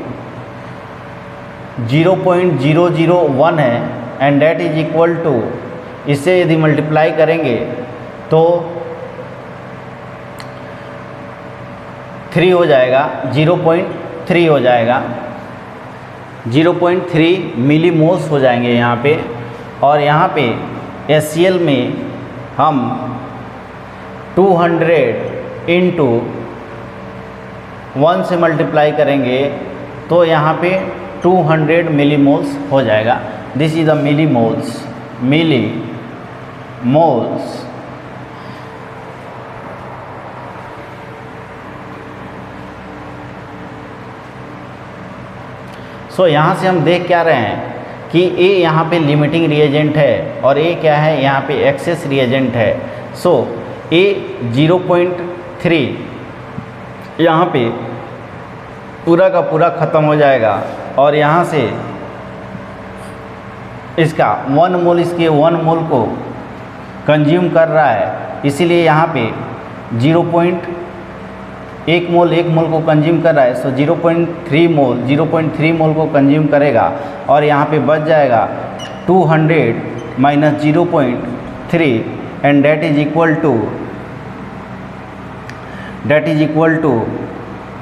0.001 है and that is equal to, इससे यदि मल्टीप्लाई करेंगे तो 3 हो जाएगा, 0.3 हो जाएगा, 0.3 मिलीमोल्स हो जाएंगे यहाँ पे। और यहाँ पे HCl में हम 200 इंटू 1 से मल्टीप्लाई करेंगे तो यहाँ पे 200 मिलीमोल्स हो जाएगा। This is the millimoles. So यहाँ से हम देख क्या रहे हैं कि A यहाँ पे लिमिटिंग रिएजेंट है और A क्या है, यहाँ पे एक्सेस रिएजेंट है। सो A 0.3 यहाँ पे पूरा का पूरा ख़त्म हो जाएगा और यहाँ से इसका 1 मोल इसके 1 मोल को कंज्यूम कर रहा है, इसीलिए यहाँ पे 0.1 मोल 1 मोल को कंज्यूम कर रहा है। सो 0.3 मोल को कंज्यूम करेगा और यहाँ पे बच जाएगा 200 minus 0.3 and that is equal to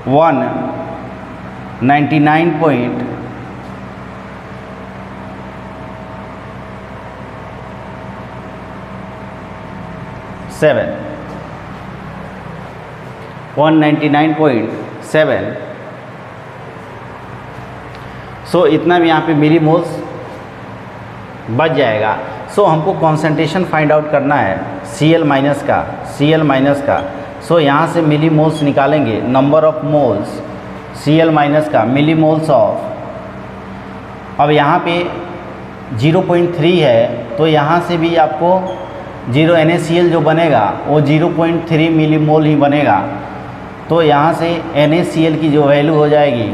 199.99 199.7। So इतना भी यहाँ पे मिली मोल्स बच जाएगा। सो हमको कॉन्सेंट्रेशन फाइंड आउट करना है Cl माइनस का। सो यहाँ से मिली मोल्स निकालेंगे, number of moles Cl minus का मिली मोल्स ऑफ, अब यहाँ पे 0.3 है तो यहाँ से भी आपको 0 NaCl जो बनेगा वो 0.3 मिलीमोल ही बनेगा। तो यहाँ से NaCl की जो वैल्यू हो जाएगी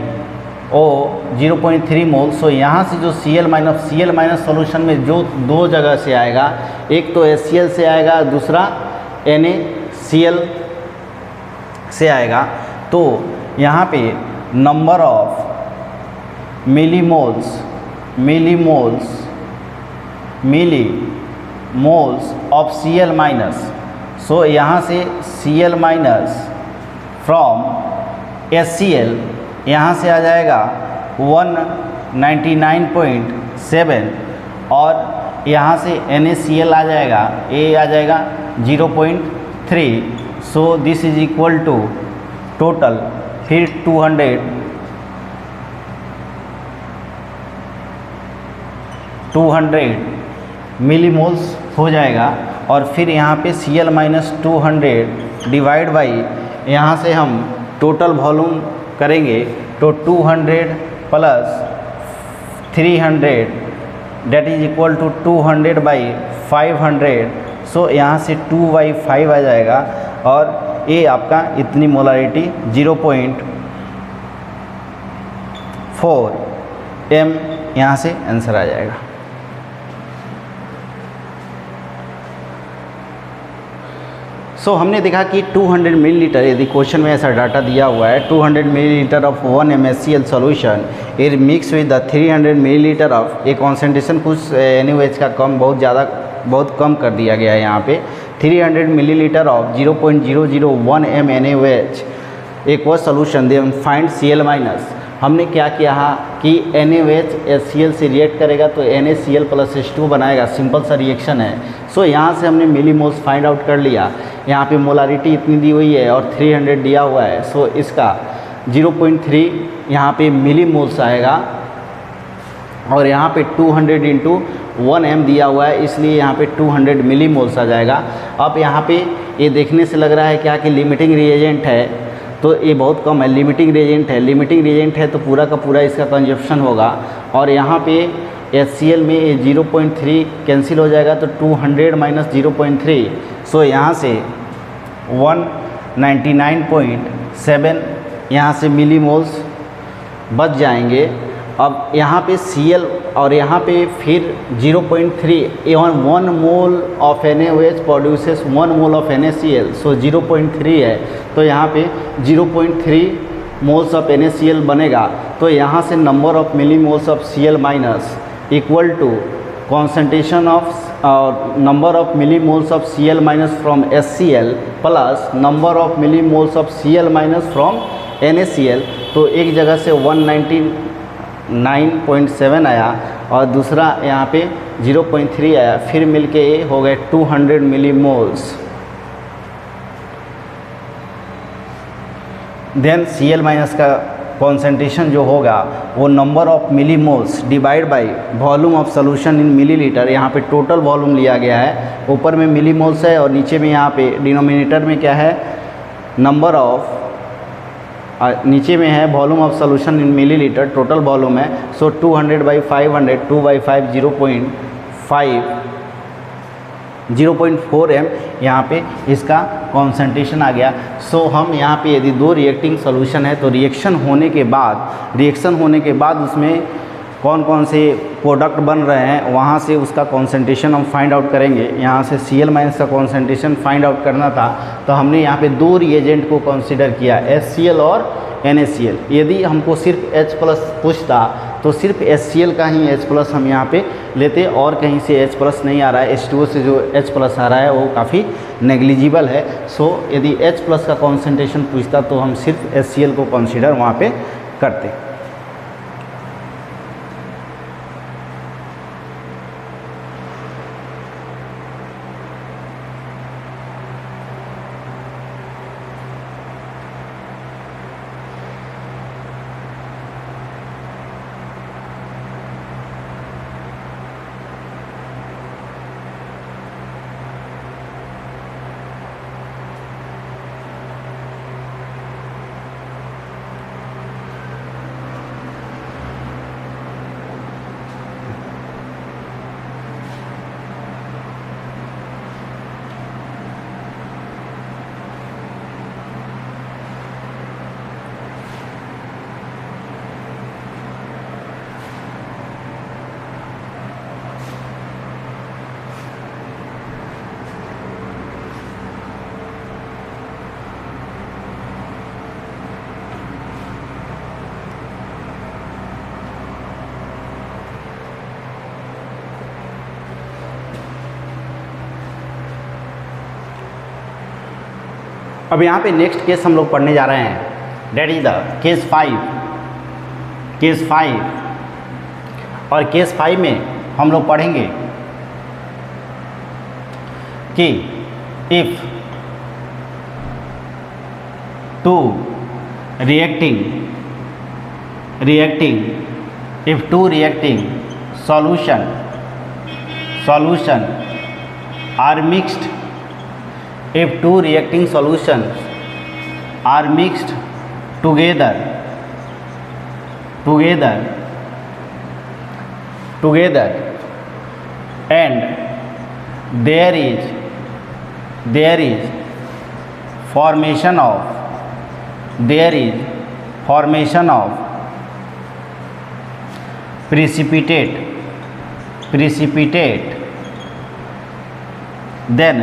वो 0.3 मोल। सो यहाँ से जो Cl माइनस सॉल्यूशन में जो दो जगह से आएगा, एक तो HCl से आएगा, दूसरा NaCl से आएगा। तो यहाँ पे number of millimoles of Cl minus, so यहाँ से Cl माइनस फ्रॉम HCl यहाँ से आ जाएगा 199.7 और यहाँ से NaCl आ जाएगा, A आ जाएगा 0.3। So this is equal to total फिर 200 मिलीमोल्स हो जाएगा। और फिर यहाँ पे Cl माइनस 200 डिवाइड बाई, यहाँ से हम टोटल वॉल्यूम करेंगे तो 200 plus 300 that is equal to 200 by 500। So यहाँ से 2/5 आ जाएगा और ये आपका इतनी मोलारिटी 0.4 m यहाँ से आंसर आ जाएगा। सो हमने देखा कि 200 मिलीलीटर, यदि क्वेश्चन में ऐसा डाटा दिया हुआ है 200 millilitre of 1 MnCl solution is mix with the 300 millilitre of, ये कॉन्सेंट्रेशन कुछ NaOH का बहुत कम कर दिया गया है यहाँ पे। 300 मिलीलीटर ऑफ 0.001 m NaOH एक वो solution, then find Cl minus. हमने क्या किया कि NaOH HCl से रिएक्ट करेगा तो NaCl प्लस H2 बनाएगा, सिंपल सा रिएक्शन है। सो यहाँ से हमने मिलीमोल्स फाइंड आउट कर लिया। यहाँ पे मोलारिटी इतनी दी हुई है और 300 दिया हुआ है। सो इसका 0.3 यहाँ पे मिलीमोल्स आएगा और यहाँ पे 200 इंटू 1 m दिया हुआ है, इसलिए यहाँ पे 200 मिलीमोल्स आ जाएगा। अब यहाँ पे ये देखने से लग रहा है क्या कि लिमिटिंग रिएजेंट है, तो ये बहुत कम है। लिमिटिंग रिएजेंट है तो पूरा का पूरा इसका कंजप्शन होगा। और यहाँ पे HCl में ये 0.3 कैंसिल हो जाएगा तो 200 माइनस 0.3, सो यहाँ से 199.7 यहाँ से मिलीमोल्स बच जाएंगे। अब यहाँ पे Cl और यहाँ पे फिर 0.3, 1 mole of NaOH produces 1 mole of NaCl, सो 0.3 है तो यहाँ पे 0.3 मोल्स ऑफ NaCl बनेगा। तो यहाँ से number of millimoles of Cl minus equal to concentration of number of millimoles of Cl minus from HCl plus number of millimoles of Cl minus from NaCl। तो एक जगह से 199.7 आया और दूसरा यहाँ पे 0.3 आया, फिर मिलके ये हो गए 200 मिलीमोल्स। देन Cl माइनस का कॉन्सेंट्रेशन जो होगा वो number of millimoles divide by volume of solution in millilitre. यहाँ पे टोटल वॉल्यूम लिया गया है, ऊपर में मिलीमोल्स है और नीचे में यहाँ पे डिनोमिनेटर में क्या है, नंबर ऑफ, नीचे में है volume of solution in millilitre, total volume है। सो 200 बाई 500, 2/5 0.4 m यहाँ पे इसका कॉन्सेंट्रेशन आ गया। सो हम यहाँ पे यदि दो रिएक्टिंग सॉल्यूशन है तो रिएक्शन होने के बाद उसमें कौन कौन से प्रोडक्ट बन रहे हैं वहाँ से उसका कॉन्सेंट्रेशन हम फाइंड आउट करेंगे। यहाँ से Cl माइनस का कॉन्सेंट्रेशन फाइंड आउट करना था तो हमने यहाँ पे दो रिएजेंट को कंसीडर किया, HCl और NaCl। यदि हमको सिर्फ H प्लस पूछता तो सिर्फ HCl का ही H प्लस हम यहाँ पे लेते और कहीं से H प्लस नहीं आ रहा है, H2O से जो H प्लस आ रहा है वो काफ़ी नेग्लिजिबल है। सो यदि H प्लस का कॉन्सेंट्रेशन पूछता तो हम सिर्फ HCl को कंसीडर वहाँ पे करते। अब यहाँ पे नेक्स्ट केस हम लोग पढ़ने जा रहे हैं, that is the case 5। Case 5 और केस 5 में हम लोग पढ़ेंगे कि if two reacting if two reacting solution are mixed, if two reacting solutions are mixed together and there is formation of precipitate, then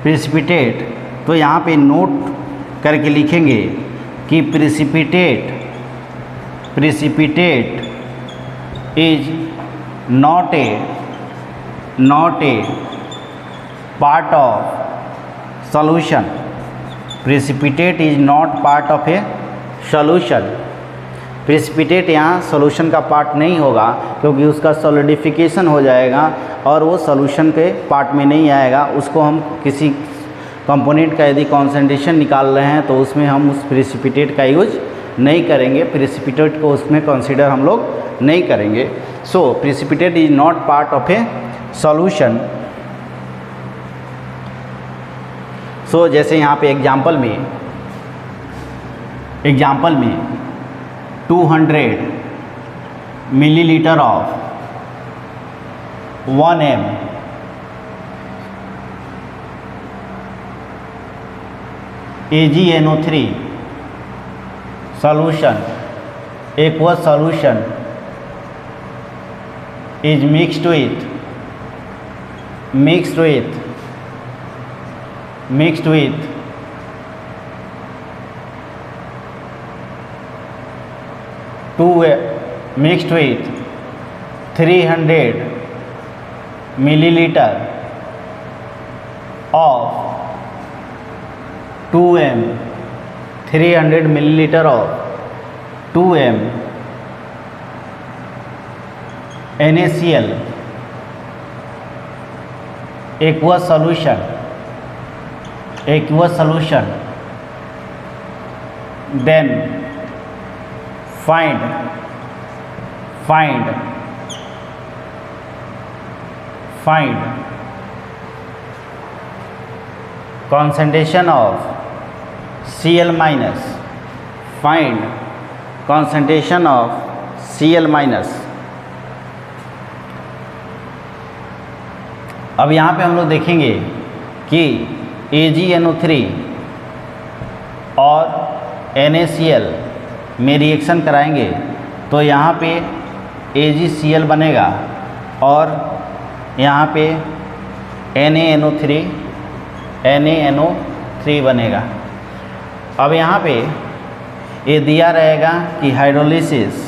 precipitate, तो यहाँ पे नोट करके लिखेंगे कि precipitate is not a part of solution. Precipitate is not part of a solution. Precipitate यहाँ solution का part नहीं होगा, क्योंकि उसका सॉलिडिफिकेशन हो जाएगा और वो सॉल्यूशन के पार्ट में नहीं आएगा। उसको हम किसी कंपोनेंट का यदि कॉन्सेंट्रेशन निकाल रहे हैं तो उसमें हम उस प्रेसिपिटेट का यूज नहीं करेंगे, प्रेसिपिटेट को उसमें कंसीडर हम लोग नहीं करेंगे। So precipitate is not part of a solution. So जैसे यहाँ पे एग्जाम्पल में 200 millilitre of 1 m AgNO3 solution, aqueous solution is mixed with 300 milliliter of 2m 300 milliliter of 2m NaCl aqueous solution, then find concentration of Cl minus, find concentration of Cl minus। अब यहाँ पे हम लोग देखेंगे कि AgNO3 और NaCl में reaction कराएंगे तो यहाँ पे AgCl बनेगा और यहाँ पे NaNO3 बनेगा। अब यहाँ पे ये दिया रहेगा कि हाइड्रोलिसिस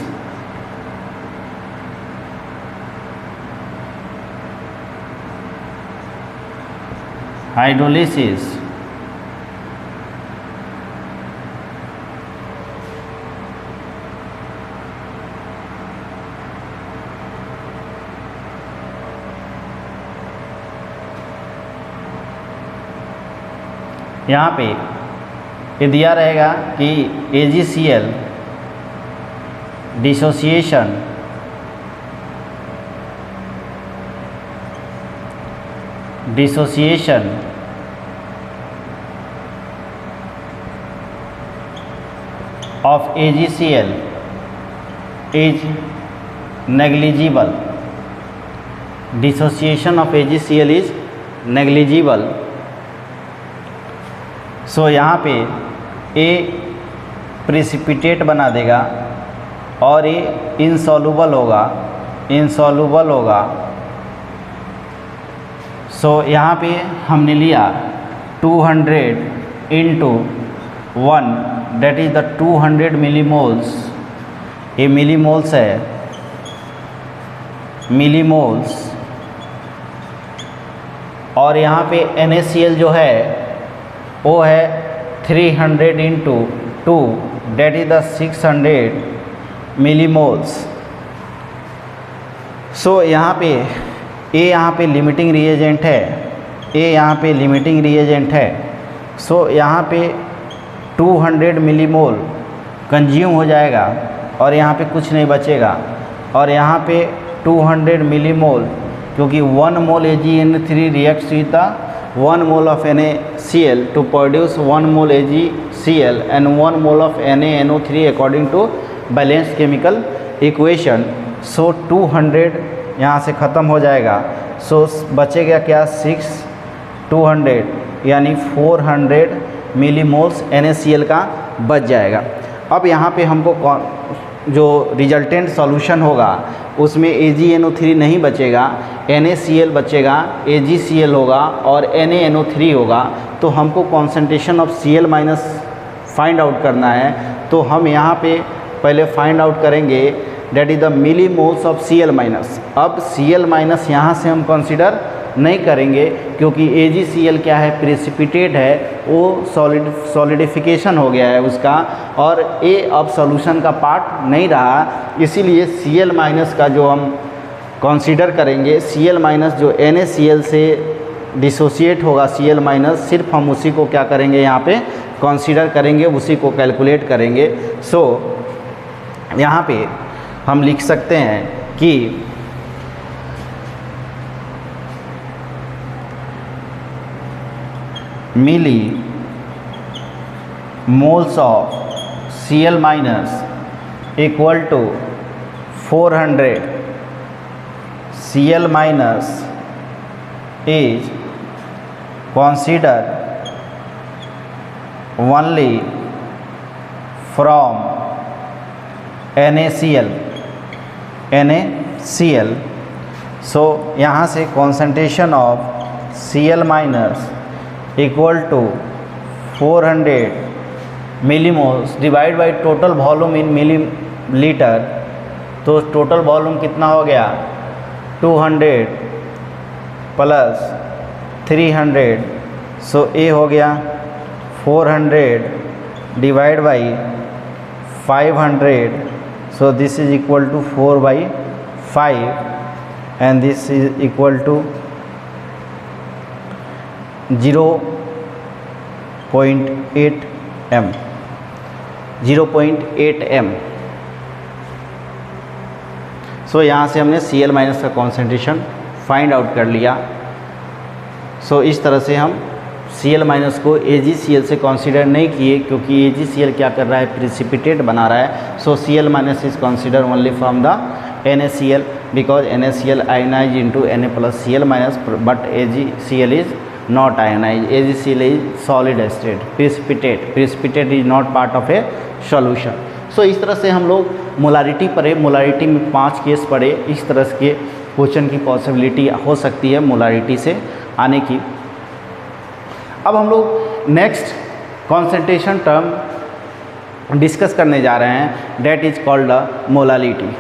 यहाँ पे ये दिया रहेगा कि AgCl dissociation of AgCl is negligible, dissociation of AgCl is negligible। सो यहाँ पे A प्रेसिपिटेट बना देगा और ये इनसॉल्युबल होगा। सो यहाँ पे हमने लिया 200 into 1 date is the 200 millimoles. ये मिलीमोल्स है, और यहाँ पे NaCl जो है वो है 300 into 2 that is the 600 millimoles. So यहाँ पे ए यहाँ पे लिमिटिंग रिएजेंट है, ए यहाँ पे लिमिटिंग रिएजेंट है। सो यहाँ पे 200 मिलीमोल कंज्यूम हो जाएगा और यहाँ पे कुछ नहीं बचेगा। और यहाँ पे 200 मिलीमोल, क्योंकि 1 mole AgNO3 reacts with the 1 mole of NaCl to produce 1 mole AgCl and 1 mole of NaNO3 according to balanced chemical equation. So 200 यहाँ से ख़त्म हो जाएगा। सो बचेगा क्या 200 यानी 400 मिलीमोल्स NaCl का बच जाएगा। अब यहाँ पे हमको जो रिजल्टेंट सॉल्यूशन होगा उसमें AgNO3 नहीं बचेगा, NaCl बचेगा, AgCl होगा और NaNO3 होगा। तो हमको concentration of Cl minus find out करना है। तो हम यहाँ पे पहले फाइंड आउट करेंगे date is the millimoles of Cl minus. अब Cl माइनस यहाँ से हम कंसिडर नहीं करेंगे क्योंकि AgCl क्या है, प्रेसिपिटेट है, वो सॉलिडिफिकेशन हो गया है उसका, और A अब सॉल्यूशन का पार्ट नहीं रहा। इसीलिए Cl माइनस का जो हम कंसीडर करेंगे, Cl माइनस जो NaCl से डिसोसिएट होगा Cl माइनस, सिर्फ हम उसी को क्या करेंगे यहाँ पे कंसीडर करेंगे, उसी को कैलकुलेट करेंगे। सो यहाँ पे हम लिख सकते हैं कि millimoles of Cl minus equal to 400 Cl minus is considered only from NaCl। So यहाँ से concentration of Cl minus equal to 400 millimoles divide by total volume in millilitre. तो टोटल वॉल्यूम कितना हो गया, 200 प्लस 300। सो ए हो गया 400 divide by 500। So this is equal to 4/5 and this is equal to 0.8 m। 0.8 m। So यहाँ से हमने Cl minus का कॉन्सेंट्रेशन फाइंड आउट कर लिया। सो इस तरह से हम Cl माइनस को AgCl से कंसीडर नहीं किए क्योंकि AgCl क्या कर रहा है, प्रेसिपिटेट बना रहा है। So Cl minus is consider only from the NaCl because NaCl ionize into Na plus Cl minus, but AgCl is not ionized। AgCl is solid state, precipitate is not part of a solution। सो इस तरह से हम लोग molarity पढ़े, molarity में 5 case पढ़े। इस तरह के क्वेश्चन की पॉसिबिलिटी हो सकती है मोलारिटी से आने की। अब हम लोग नेक्स्ट कॉन्सेंट्रेशन टर्म डिस्कस करने जा रहे हैं, that is called the molality.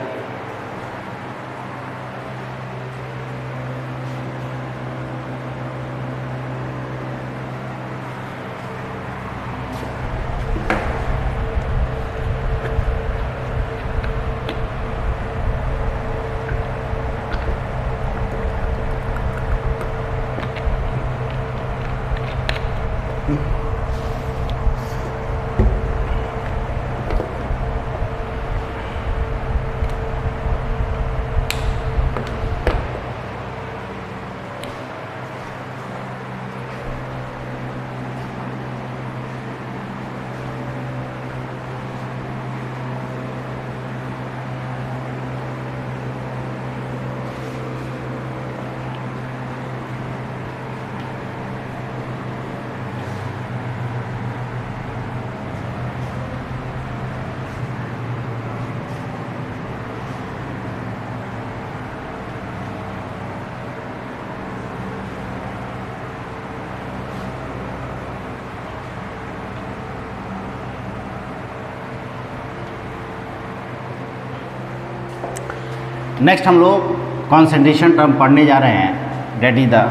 Next हम लोग कॉन्सेंट्रेशन टर्म पढ़ने जा रहे हैं, that is the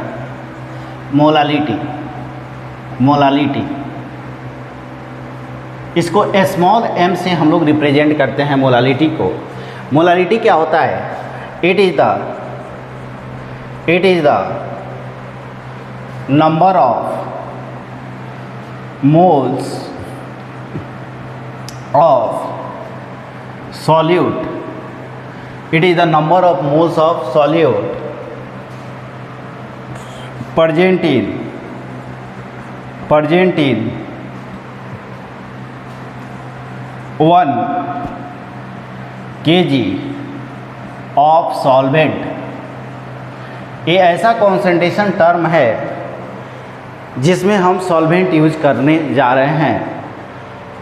molality. Molality. इसको स्मॉल m से हम लोग रिप्रेजेंट करते हैं मोलालिटी को। मोलालिटी क्या होता है? It is the number of moles of solute. It is the number of moles of solute present in 1 kg of solvent। ये ऐसा कॉन्सेंट्रेशन टर्म है जिसमें हम सॉल्वेंट यूज करने जा रहे हैं।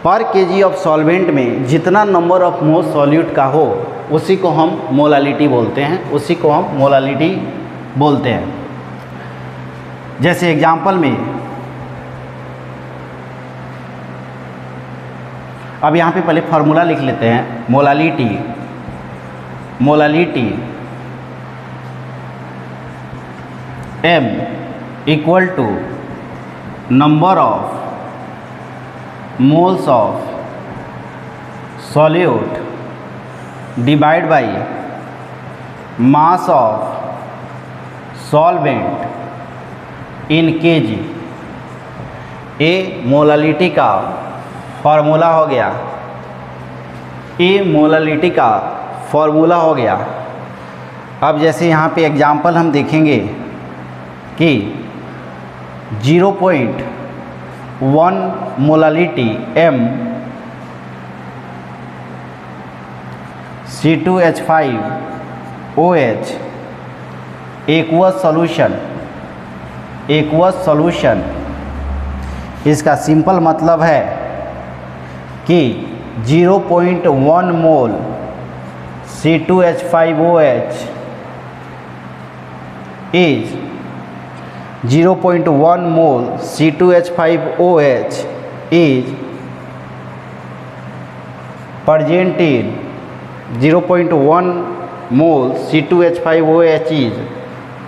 पर केजी ऑफ सॉल्वेंट में जितना नंबर ऑफ मोल सॉल्यूट का हो उसी को हम मोलालिटी बोलते हैं, जैसे एग्जांपल में अब यहाँ पे पहले फार्मूला लिख लेते हैं। Molality m equal to number of moles of solute divide by mass of solvent in KG. ए मोलालिटी का फॉर्मूला हो गया। अब जैसे यहाँ पे एग्जांपल हम देखेंगे कि 0.1 molality m C2H5OH aqueous solution. इसका सिंपल मतलब है कि 0.1 मोल C2H5OH is 0.1 mole C2H5OH is present in 0.1 mole C2H5OH is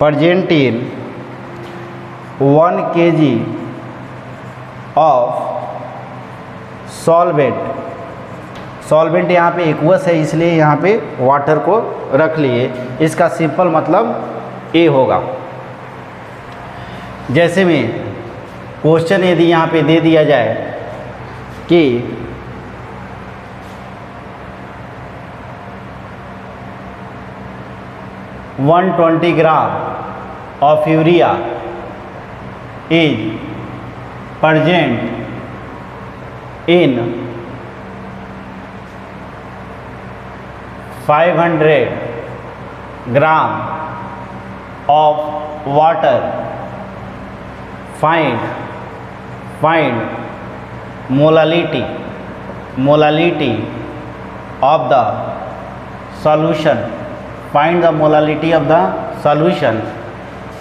present in 1 kg of solvent यहाँ पे एक्वस है इसलिए यहाँ पे वाटर को रख लिए। इसका सिंपल मतलब ए होगा। जैसे में क्वेश्चन यदि यहाँ पे दे दिया जाए कि 120 gram of urea is present in 500 gram of water, find molality of the solution. Find the molality of the solution.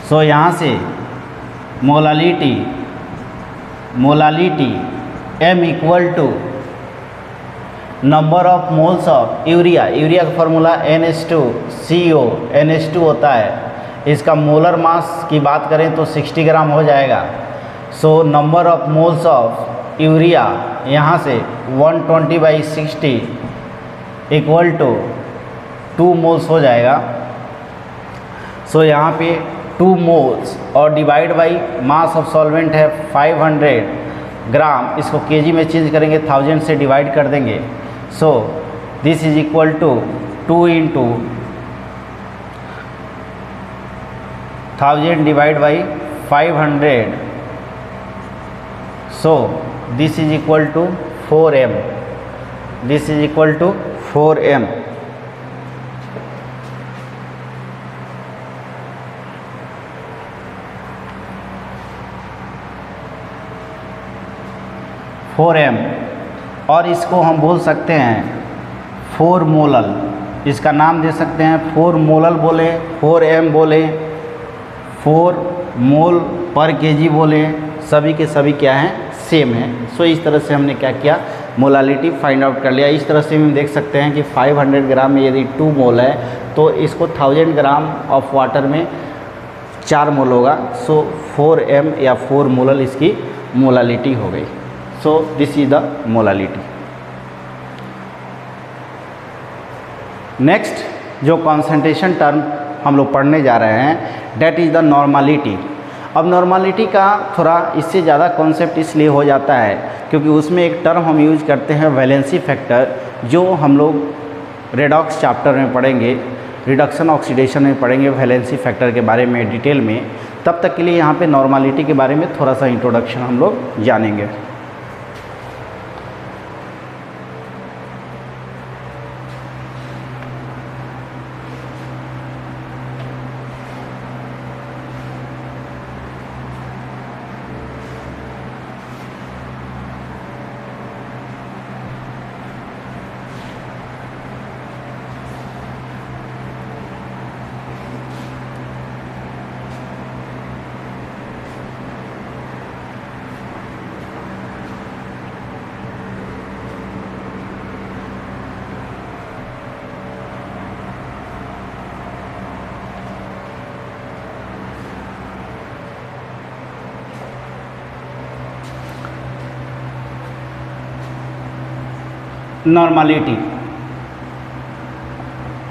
So यहाँ से molality m equal to number of moles of urea का formula NH2CO NH2 होता है। इसका molar mass की बात करें तो 60 ग्राम हो जाएगा। सो number of moles of urea यहाँ से 120/60 इक्वल टू 2 मोल्स हो जाएगा। सो यहाँ पे 2 मोल्स और divide by mass of solvent है 500 ग्राम। इसको केजी में चेंज करेंगे, 1000 से डिवाइड कर देंगे। So this is equal to 2 into 1000 divide by 500। So this is equal to 4m। This is equal to 4m। और इसको हम बोल सकते हैं 4 मोलल। इसका नाम दे सकते हैं 4 मोलल बोले, 4m बोले, 4 मोल पर केजी बोले, सभी के सभी क्या हैं, सेम है। सो इस तरह से हमने क्या किया, मोलालिटी फाइंड आउट कर लिया। इस तरह से हम देख सकते हैं कि 500 ग्राम में यदि 2 मोल है तो इसको 1000 ग्राम ऑफ वाटर में 4 मोल होगा, सो 4m या 4 मोलल इसकी मोलालिटी हो गई। सो this is the molality. Next जो कॉन्सेंट्रेशन टर्म हम लोग पढ़ने जा रहे हैं डेट इज़ द नॉर्मालिटी। अब नॉर्मालिटी का थोड़ा इससे ज़्यादा कॉन्सेप्ट इसलिए हो जाता है क्योंकि उसमें एक टर्म हम यूज करते हैं वैलेंसी फैक्टर, जो हम लोग रेडॉक्स चैप्टर में पढ़ेंगे, रिडक्शन ऑक्सीडेशन में पढ़ेंगे वैलेंसी फैक्टर के बारे में डिटेल में। तब तक के लिए यहाँ पे नॉर्मालिटी के बारे में थोड़ा सा इंट्रोडक्शन हम लोग जानेंगे।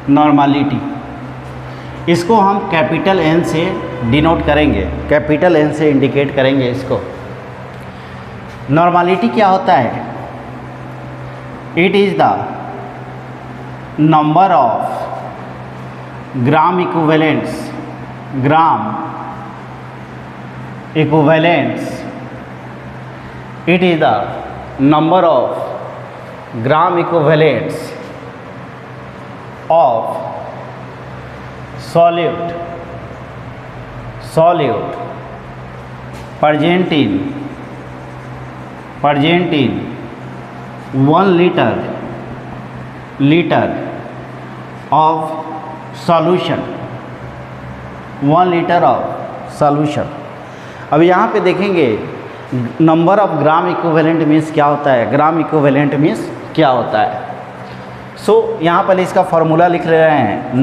नॉर्मालिटी इसको हम कैपिटल N से डिनोट करेंगे, कैपिटल N से इंडिकेट करेंगे इसको। नॉर्मालिटी क्या होता है? It is the number of gram equivalents it is the number of gram equivalents of solute present in 1 liter of solution, 1 liter of solution। अब यहाँ पे देखेंगे number of gram equivalent means क्या होता है, ग्राम इक्विवेलेंट मीन्स क्या होता है। सो यहाँ पर इसका फॉर्मूला लिख रहे हैं,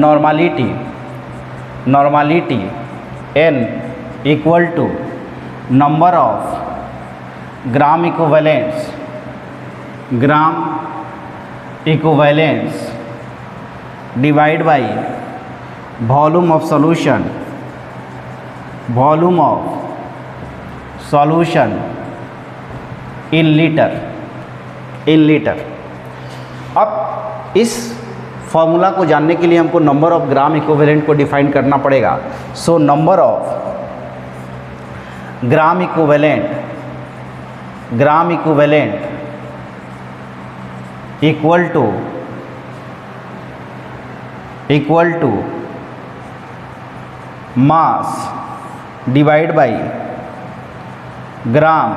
normality N equal to number of gram equivalents divide by volume of solution in litre. अब इस फॉर्मूला को जानने के लिए हमको नंबर ऑफ ग्राम इक्विवेलेंट को डिफाइन करना पड़ेगा। So number of gram equivalent equal to mass divide by gram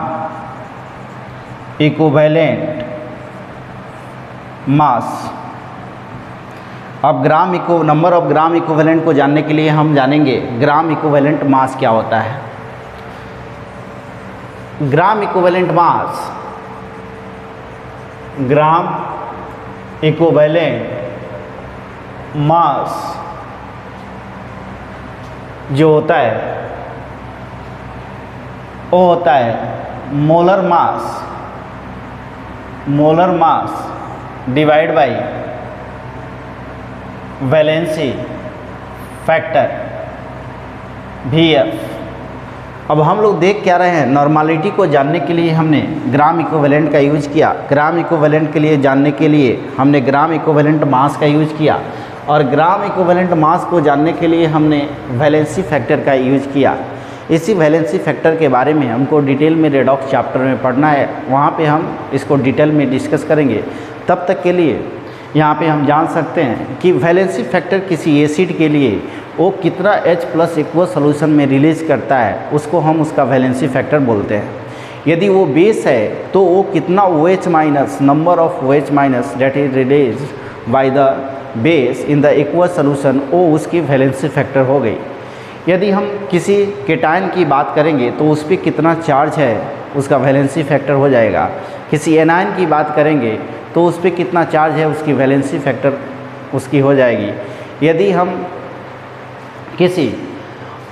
equivalent mass. अब नंबर ऑफ ग्राम इक्विवेलेंट को जानने के लिए हम जानेंगे ग्राम इक्विवेलेंट मास क्या होता है। ग्राम इक्विवेलेंट मास जो होता है वो होता है molar mass divide by valency factor VF। अब हम लोग देख क्या रहे हैं, नॉर्मालिटी को जानने के लिए हमने ग्राम इक्विवेलेंट का यूज किया, ग्राम इक्विवेलेंट के लिए जानने के लिए हमने ग्राम इक्विवेलेंट मास का यूज किया, और ग्राम इक्विवेलेंट मास को जानने के लिए हमने वैलेंसी फैक्टर का यूज किया। इसी वैलेंसी फैक्टर के बारे में हमको डिटेल में रेडॉक्स चैप्टर में पढ़ना है, वहाँ पे हम इसको डिटेल में डिस्कस करेंगे। तब तक के लिए यहाँ पे हम जान सकते हैं कि वैलेंसी फैक्टर किसी एसिड के लिए वो कितना H+ एक्वस सॉल्यूशन में रिलीज करता है, उसको हम उसका वैलेंसी फैक्टर बोलते हैं। यदि वो बेस है तो वो कितना OH- number of OH- that is release by the base in the aqueous solution, वो उसकी वैलेंसी फैक्टर हो गई। यदि हम किसी केटायन की बात करेंगे तो उस पर कितना चार्ज है उसका वैलेंसी फैक्टर हो जाएगा। किसी एनायन की बात करेंगे तो उस पर कितना चार्ज है उसकी वैलेंसी फैक्टर उसकी हो जाएगी। यदि हम किसी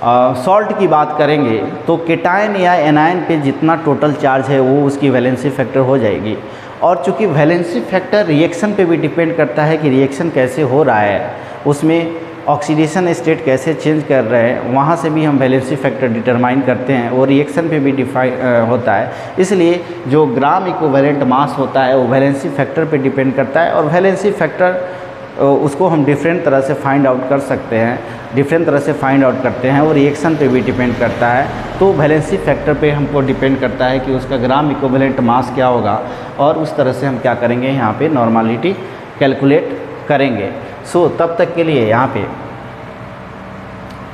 सॉल्ट की बात करेंगे तो केटायन या एनायन पे जितना टोटल चार्ज है वो उसकी वैलेंसी फैक्टर हो जाएगी। और चूँकि वैलेंसी फैक्टर रिएक्शन पे भी डिपेंड करता है कि रिएक्शन कैसे हो रहा है, उसमें ऑक्सीडेशन स्टेट कैसे चेंज कर रहे हैं, वहाँ से भी हम वैलेंसी फैक्टर डिटरमाइन करते हैं और रिएक्शन पे भी डिफाइन होता है। इसलिए जो ग्राम इक्विवेलेंट मास होता है वो वैलेंसी फैक्टर पे डिपेंड करता है। और वैलेंसी फैक्टर उसको हम डिफरेंट तरह से फाइंड आउट कर सकते हैं, डिफरेंट तरह से फाइंड आउट करते हैं और रिएक्शन पे भी डिपेंड करता है। तो वैलेंसी फैक्टर पे हमको डिपेंड करता है कि उसका ग्राम इक्विवेलेंट मास क्या होगा और उस तरह से हम क्या करेंगे, यहाँ पे नॉर्मलिटी कैलकुलेट करेंगे। सो तब तक के लिए यहाँ पे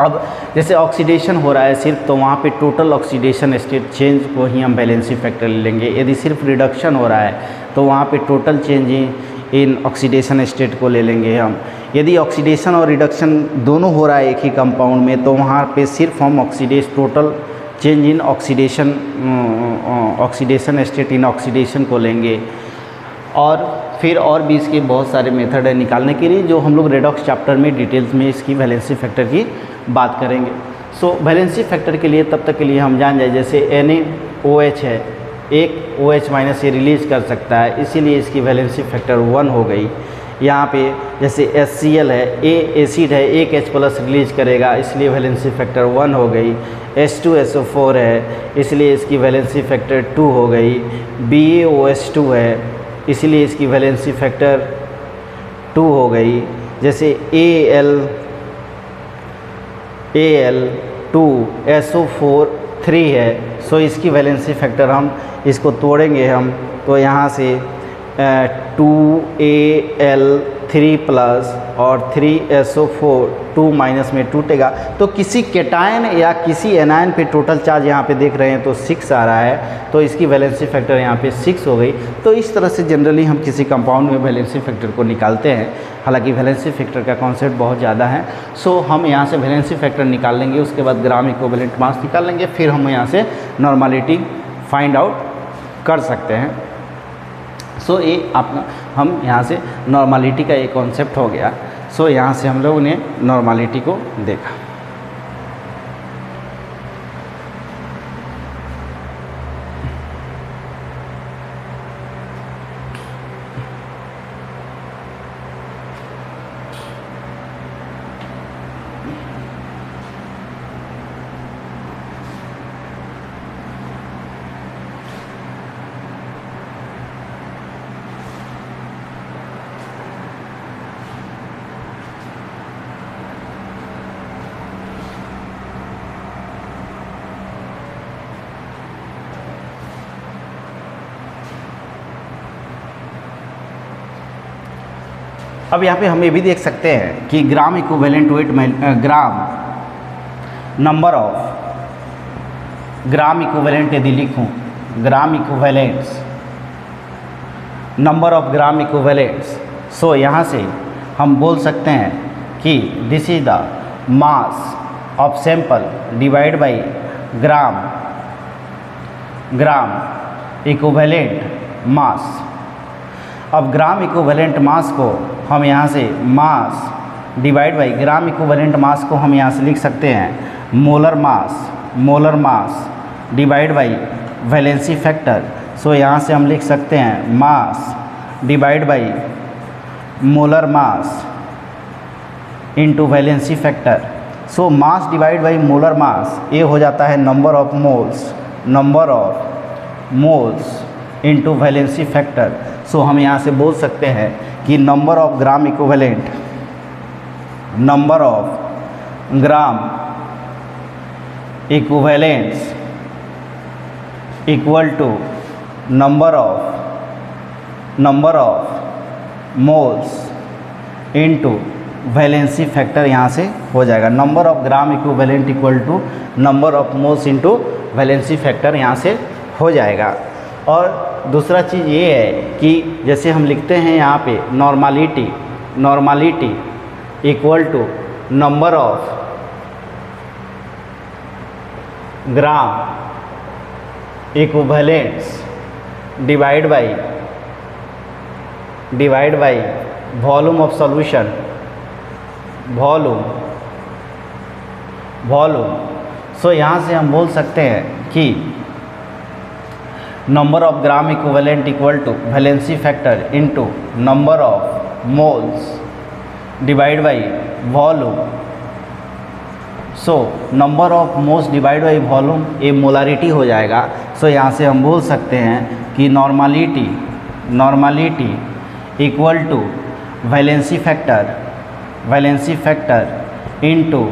अब जैसे ऑक्सीडेशन हो रहा है सिर्फ, तो वहाँ पे टोटल ऑक्सीडेशन स्टेट चेंज को ही हम वैलेंसी फैक्टर ले लेंगे। यदि सिर्फ रिडक्शन हो रहा है तो वहाँ पे total change in oxidation state को ले लेंगे हम। यदि ऑक्सीडेशन और रिडक्शन दोनों हो रहा है एक ही कंपाउंड में, तो वहाँ पे सिर्फ हम total change in oxidation state in oxidation को लेंगे। और फिर और भी इसके बहुत सारे मेथड है निकालने के लिए, जो हम लोग रेडॉक्स चैप्टर में डिटेल्स में इसकी वैलेंसी फैक्टर की बात करेंगे। सो वैलेंसी फैक्टर के लिए तब तक के लिए हम जान जाए, जैसे NaOH है, एक OH माइनस ये रिलीज कर सकता है, इसीलिए इसकी वैलेंसी फैक्टर 1 हो गई। यहाँ पे जैसे HCl है, एसिड है, एक H प्लस रिलीज करेगा, इसलिए वैलेंसी फैक्टर 1 हो गई। H2SO4 है, इसलिए इसकी वैलेंसी फैक्टर 2 हो गई। BaOH2 है, इसलिए इसकी वैलेंसी फैक्टर 2 हो गई। जैसे Al2SO4 3 है, सो इसकी वैलेंसी फैक्टर हम इसको तोड़ेंगे हम, तो यहाँ से 2Al3 प्लस और 3SO4 2 माइनस में टूटेगा। तो किसी केटायन या किसी एनायन पे टोटल चार्ज यहाँ पे देख रहे हैं तो 6 आ रहा है, तो इसकी वैलेंसी फैक्टर यहाँ पे 6 हो गई। तो इस तरह से जनरली हम किसी कंपाउंड में वैलेंसी फैक्टर को निकालते हैं। हालांकि वैलेंसी फैक्टर का कॉन्सेप्ट बहुत ज़्यादा है। सो हम यहाँ से वैलेंसी फैक्टर निकाल लेंगे, उसके बाद ग्राम इक्विवेलेंट मास निकाल लेंगे, फिर हम यहाँ से नॉर्मलिटी फाइंड आउट कर सकते हैं। सो ये हम यहाँ से नॉर्मलिटी का एक कॉन्सेप्ट हो गया। सो यहाँ से हम लोगों ने नॉर्मलिटी को देखा। अब यहाँ पे हम ये भी देख सकते हैं कि gram equivalent weight gram number of gram equivalent यदि लिखूँ, gram equivalents number of gram equivalents, so यहाँ से हम बोल सकते हैं कि this is the mass of sample divide by gram equivalent mass. अब ग्राम इक्विवेलेंट मास को हम यहाँ से mass divide by gram equivalent mass को हम यहाँ से लिख सकते हैं molar mass divide by valency factor. So यहाँ से हम लिख सकते हैं mass divide by molar mass into valency factor. So mass divide by molar mass ये हो जाता है number of moles into valency factor. So हम यहाँ से बोल सकते हैं कि number of gram equivalents equal to number of moles into valency factor यहाँ से हो जाएगा। Number of gram equivalent equal to number of moles into valency factor यहाँ से हो जाएगा। और दूसरा चीज़ ये है कि जैसे हम लिखते हैं यहाँ पे normality equal to number of gram equivalents divide by volume of solution volume. So यहाँ से हम बोल सकते हैं कि number of gram equivalent equal to valency factor into number of moles divide by volume. So number of moles divide by volume ये molarity हो जाएगा। सो यहाँ से हम बोल सकते हैं कि normality equal to valency factor into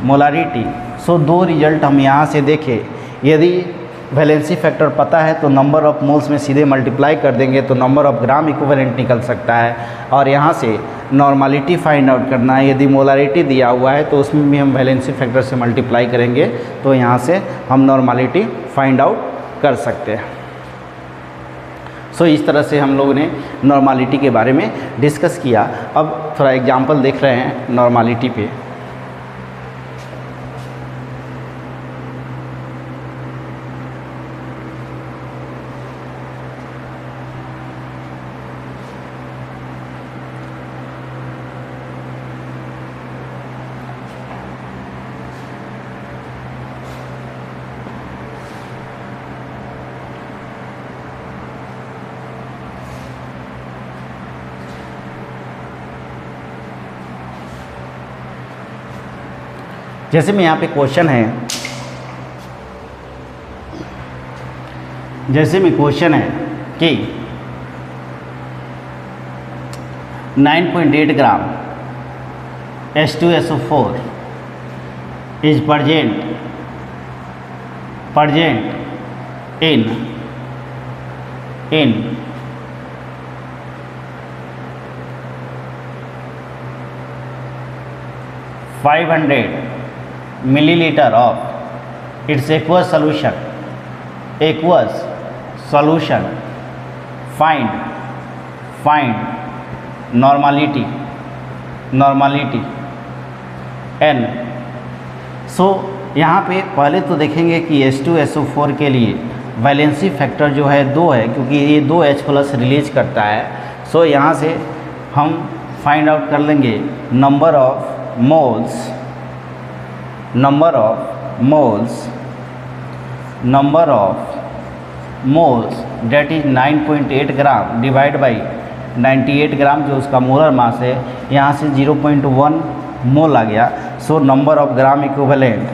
molarity. So दो रिजल्ट हम यहाँ से देखें, यदि वैलेंसी फैक्टर पता है तो नंबर ऑफ मोल्स में सीधे मल्टीप्लाई कर देंगे तो नंबर ऑफ ग्राम इक्विवेलेंट निकल सकता है। और यहाँ से नॉर्मालिटी फाइंड आउट करना है, यदि मोलारिटी दिया हुआ है तो उसमें भी हम वैलेंसी फैक्टर से मल्टीप्लाई करेंगे तो यहाँ से हम नॉर्मालिटी फाइंड आउट कर सकते हैं। सो इस तरह से हम लोगों ने नॉर्मालिटी के बारे में डिस्कस किया। अब थोड़ा एग्जांपल देख रहे हैं नॉर्मालिटी पे। जैसे में यहाँ पे क्वेश्चन है, कि 9.8 ग्राम H2SO4 is present in 500 milliliter of its aqueous solution, find normality n। सो यहाँ पे पहले तो देखेंगे कि H2SO4 के लिए वैलेंसी फैक्टर जो है 2 है, क्योंकि ये 2H+ रिलीज करता है। सो यहाँ से हम फाइंड आउट कर लेंगे number of moles that is 9.8 gram divide by 98 gram जो उसका मोलर मास है, यहाँ से 0.1 मोल आ गया। So number of gram equivalent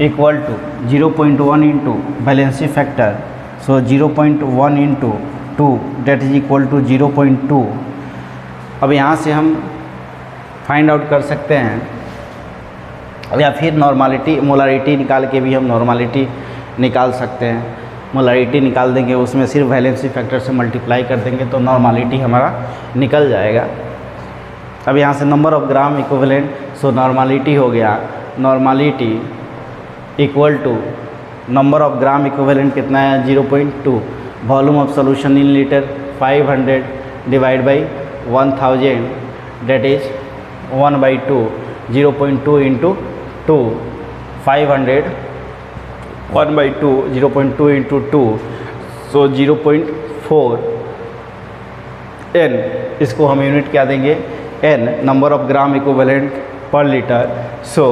equal to 0.1 into valency factor. So 0.1 into 2 that is equal to 0.2। अब यहाँ से हम फाइंड आउट कर सकते हैं, या फिर मोलारिटी निकाल के भी हम नॉर्मालिटी निकाल सकते हैं। मोलारिटी निकाल देंगे, उसमें सिर्फ वैलेंसी फैक्टर से मल्टीप्लाई कर देंगे तो नॉर्मालिटी हमारा निकल जाएगा। अब यहाँ से number of gram equivalent, so normality हो गया, normality equal to number of gram equivalent कितना है 0.2, volume of solution in litre 500 divide by 1000 that is 1/2, 0.2 into 2 500 1/2 0.2 into 2, so 0.4 n। इसको हम यूनिट क्या देंगे n, number of gram equivalent per litre. So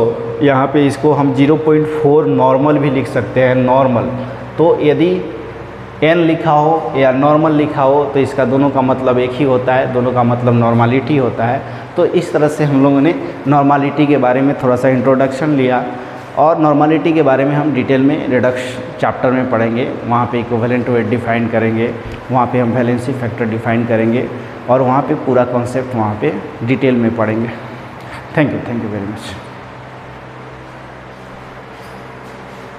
यहाँ पे इसको हम 0.4 नॉर्मल भी लिख सकते हैं, नॉर्मल। तो यदि n लिखा हो या नॉर्मल लिखा हो तो इसका दोनों का मतलब एक ही होता है, दोनों का मतलब नॉर्मालिटी होता है। तो इस तरह से हम लोगों ने नॉर्मालिटी के बारे में थोड़ा सा इंट्रोडक्शन लिया, और नॉर्मालिटी के बारे में हम डिटेल में रिडक्स चैप्टर में पढ़ेंगे। वहाँ पे इक्विवेलेंट वेट डिफाइन करेंगे, वहाँ पे हम वैलेंसी फैक्टर डिफाइन करेंगे, और वहाँ पे पूरा कॉन्सेप्ट वहाँ पे डिटेल में पढ़ेंगे। Thank you very much.